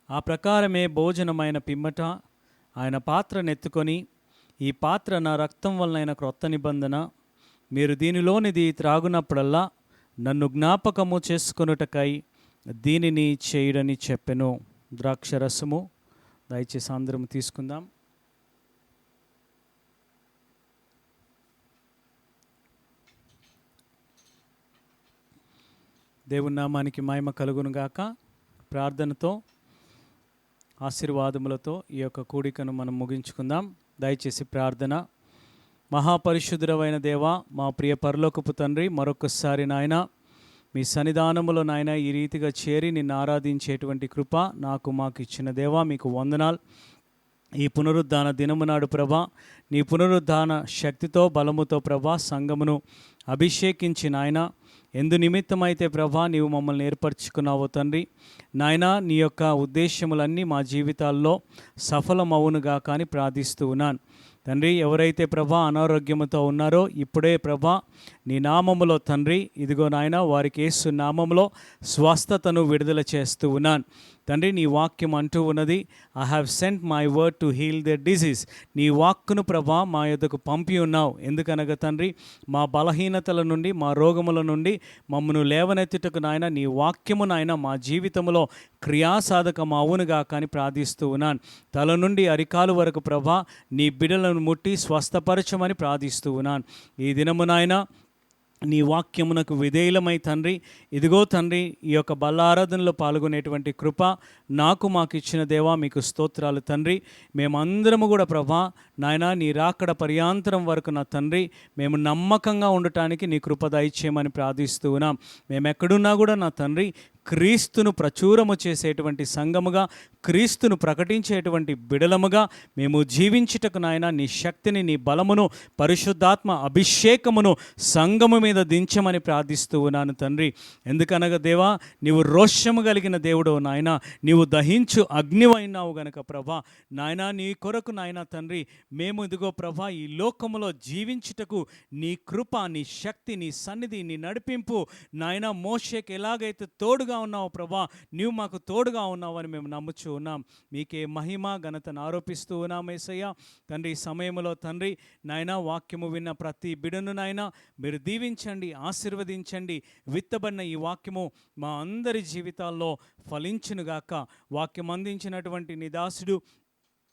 ఆ ప్రకారమే భోజనమైన పిమ్మట ఆయన పాత్రనెత్తుకొని, ఈ పాత్ర నా రక్తం వలనైన క్రొత్త నిబంధన, మీరు దీనిలోనిది త్రాగునప్పుడల్లా నన్ను జ్ఞాపకము చేసుకొనుటకై దీనిని చేయుడని చెప్పెను. ద్రాక్షరసము దయచేసి అందరం తీసుకుందాం. దేవుని నామానికి మహిమ కలుగును గాక. ప్రార్థనతో ఆశీర్వాదములతో ఈ యొక్క కూడికను మనం ముగించుకుందాం. దయచేసి ప్రార్థన. మహాపరిశుద్ధుడవైన దేవా, మా ప్రియ పరలోకపు తండ్రి, మరొకసారి నాయన మీ సన్నిధానములో నాయన ఈ రీతిగా చేరి నిన్ను ఆరాధించేటువంటి కృప మాకు ఇచ్చిన దేవా, మీకు వందనాలు. ఈ పునరుద్ధాన దినము నాడు ప్రభా, నీ పునరుద్ధాన శక్తితో బలముతో ప్రభా సంఘమును అభిషేకించి నాయన ఎందు నిమిత్తమైతే ప్రభా నీవు మమ్మల్ని ఏర్పరచుకున్నావో తండ్రి, నాయన నీ యొక్క ఉద్దేశములన్నీ మా జీవితాల్లో సఫలమవునుగా కానీ ప్రార్థిస్తూ ఉన్నాను తండ్రి. ఎవరైతే ప్రభా అనారోగ్యముతో ఉన్నారో ఇప్పుడే ప్రభా నీ నామములో తండ్రి, ఇదిగో నాయన వారికి యేసు నామములో స్వస్థతను విడుదల చేస్తూ ఉన్నాను తండ్రి. నీ వాక్యం అంటూ ఉన్నది, I have sent my word to heal the disease. నీ వాక్కును ప్రభా మా యొద్దకు పంపి ఉన్నావు. ఎందుకనగా తండ్రి, మా బలహీనతల నుండి మా రోగముల నుండి మమ్మను లేవనెత్తుటకు నాయన నీ వాక్యము నాయన మా జీవితంలో క్రియాసాధకం అవునుగా కానీ ప్రార్థిస్తూ ఉన్నాను. తల నుండి అరికాలు వరకు ప్రభా నీ బిడ్డలను ముట్టి స్వస్థపరచమని ప్రార్థిస్తూ ఉన్నాను. ఈ దినము నాయన నీ వాక్యమునకు విధేయులమై తండ్రి, ఇదిగో తండ్రి ఈ యొక్క బల్లారాధనలో పాల్గొనేటువంటి కృప మాకు ఇచ్చిన దేవా మీకు స్తోత్రాలు తండ్రి. మేమందరము కూడా ప్రభా నాయన నీ రాకడ పర్యాంతరం వరకు నా తండ్రి మేము నమ్మకంగా ఉండటానికి నీ కృప దయచేయమని ప్రార్థిస్తూ ఉన్నాం. మేము ఎక్కడున్నా కూడా నా తండ్రి క్రీస్తును ప్రచురము చేసేటువంటి సంఘముగా, క్రీస్తును ప్రకటించేటువంటి బిడలముగా మేము జీవించుటకు నాయన నీ శక్తిని, నీ బలమును, పరిశుద్ధాత్మ అభిషేకమును సంఘము మీద దించమని ప్రార్థిస్తూ ఉన్నాను తండ్రి. ఎందుకనగా దేవా నీవు రోషము కలిగిన దేవుడు నాయన, నీవు దహించు అగ్నివైనావు గనక ప్రభా నాయన నీ కొరకు నాయన తండ్రి మేము ఇదిగో ప్రభా ఈ లోకములో జీవించుటకు నీ కృప, నీ శక్తి, నీ సన్నిధి, నీ నడిపింపు నాయన మోషేకి ఎలాగైతే తోడుగా ఉన్నావు ప్రభా, నీవు మాకు తోడుగా ఉన్నావని మేము నమ్ముచూ ఉన్నాం. మీకే మహిమ ఘనతను ఆరోపిస్తూ ఉన్నాం యేసయ్య తండ్రి. ఈ సమయంలో తండ్రి నాయన వాక్యము విన్న ప్రతి బిడను నాయన మీరు దీవించండి, ఆశీర్వదించండి. విత్తబడిన ఈ వాక్యము మా అందరి జీవితాల్లో ఫలించునుగాక. వాక్యం అందించినటువంటి నీ దాసుడు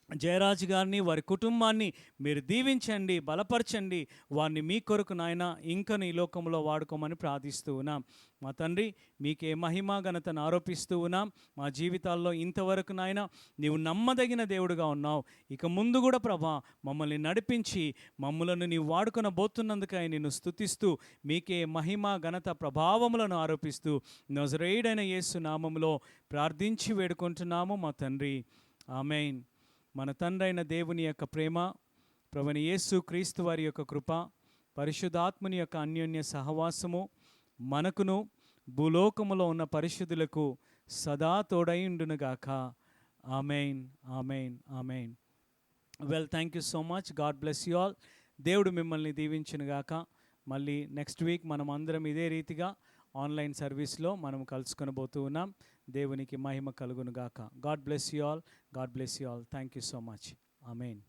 జయరాజు గారిని, వారి కుటుంబాన్ని మీరు దీవించండి, బలపరచండి. వారిని మీ కొరకు నాయన ఇంకను ఈ లోకంలో వాడుకోమని ప్రార్థిస్తూ ఉన్నాం. మా తండ్రి మీకే మహిమ ఘనతను ఆరోపిస్తూ ఉన్నాం. మా జీవితాల్లో ఇంతవరకు నాయన నీవు నమ్మదగిన దేవుడుగా ఉన్నావు. ఇక ముందు కూడా ప్రభా మమ్మల్ని నడిపించి మమ్మలను నీవు వాడుకొనబోతున్నందుకై నిన్ను స్తుతిస్తూ మీకే మహిమ ఘనత ప్రభావములను ఆరోపిస్తూ నజరేయుడైన యేసు నామములో ప్రార్థించి వేడుకుంటున్నాము మా తండ్రి. ఆమేన్. మన తండ్రైన దేవుని యొక్క ప్రేమ, ప్రభువైన యేసు క్రీస్తు వారి యొక్క కృప, పరిశుద్ధాత్మని యొక్క అన్యోన్య సహవాసము మనకును భూలోకములో ఉన్న పరిశుద్ధులకు సదా తోడైండునుగాక. Amen, amen, amen. Well, thank you so much. God bless you all. దేవుడు మిమ్మల్ని దీవించునుగాక. మళ్ళీ నెక్స్ట్ వీక్ మనం అందరం ఇదే రీతిగా ఆన్లైన్ సర్వీస్లో మనం కలుసుకొనబోతూ ఉన్నాం. దేవునికి మహిమ కలుగునుగాక. God bless you all. God bless you all. Thank you so much. Amen.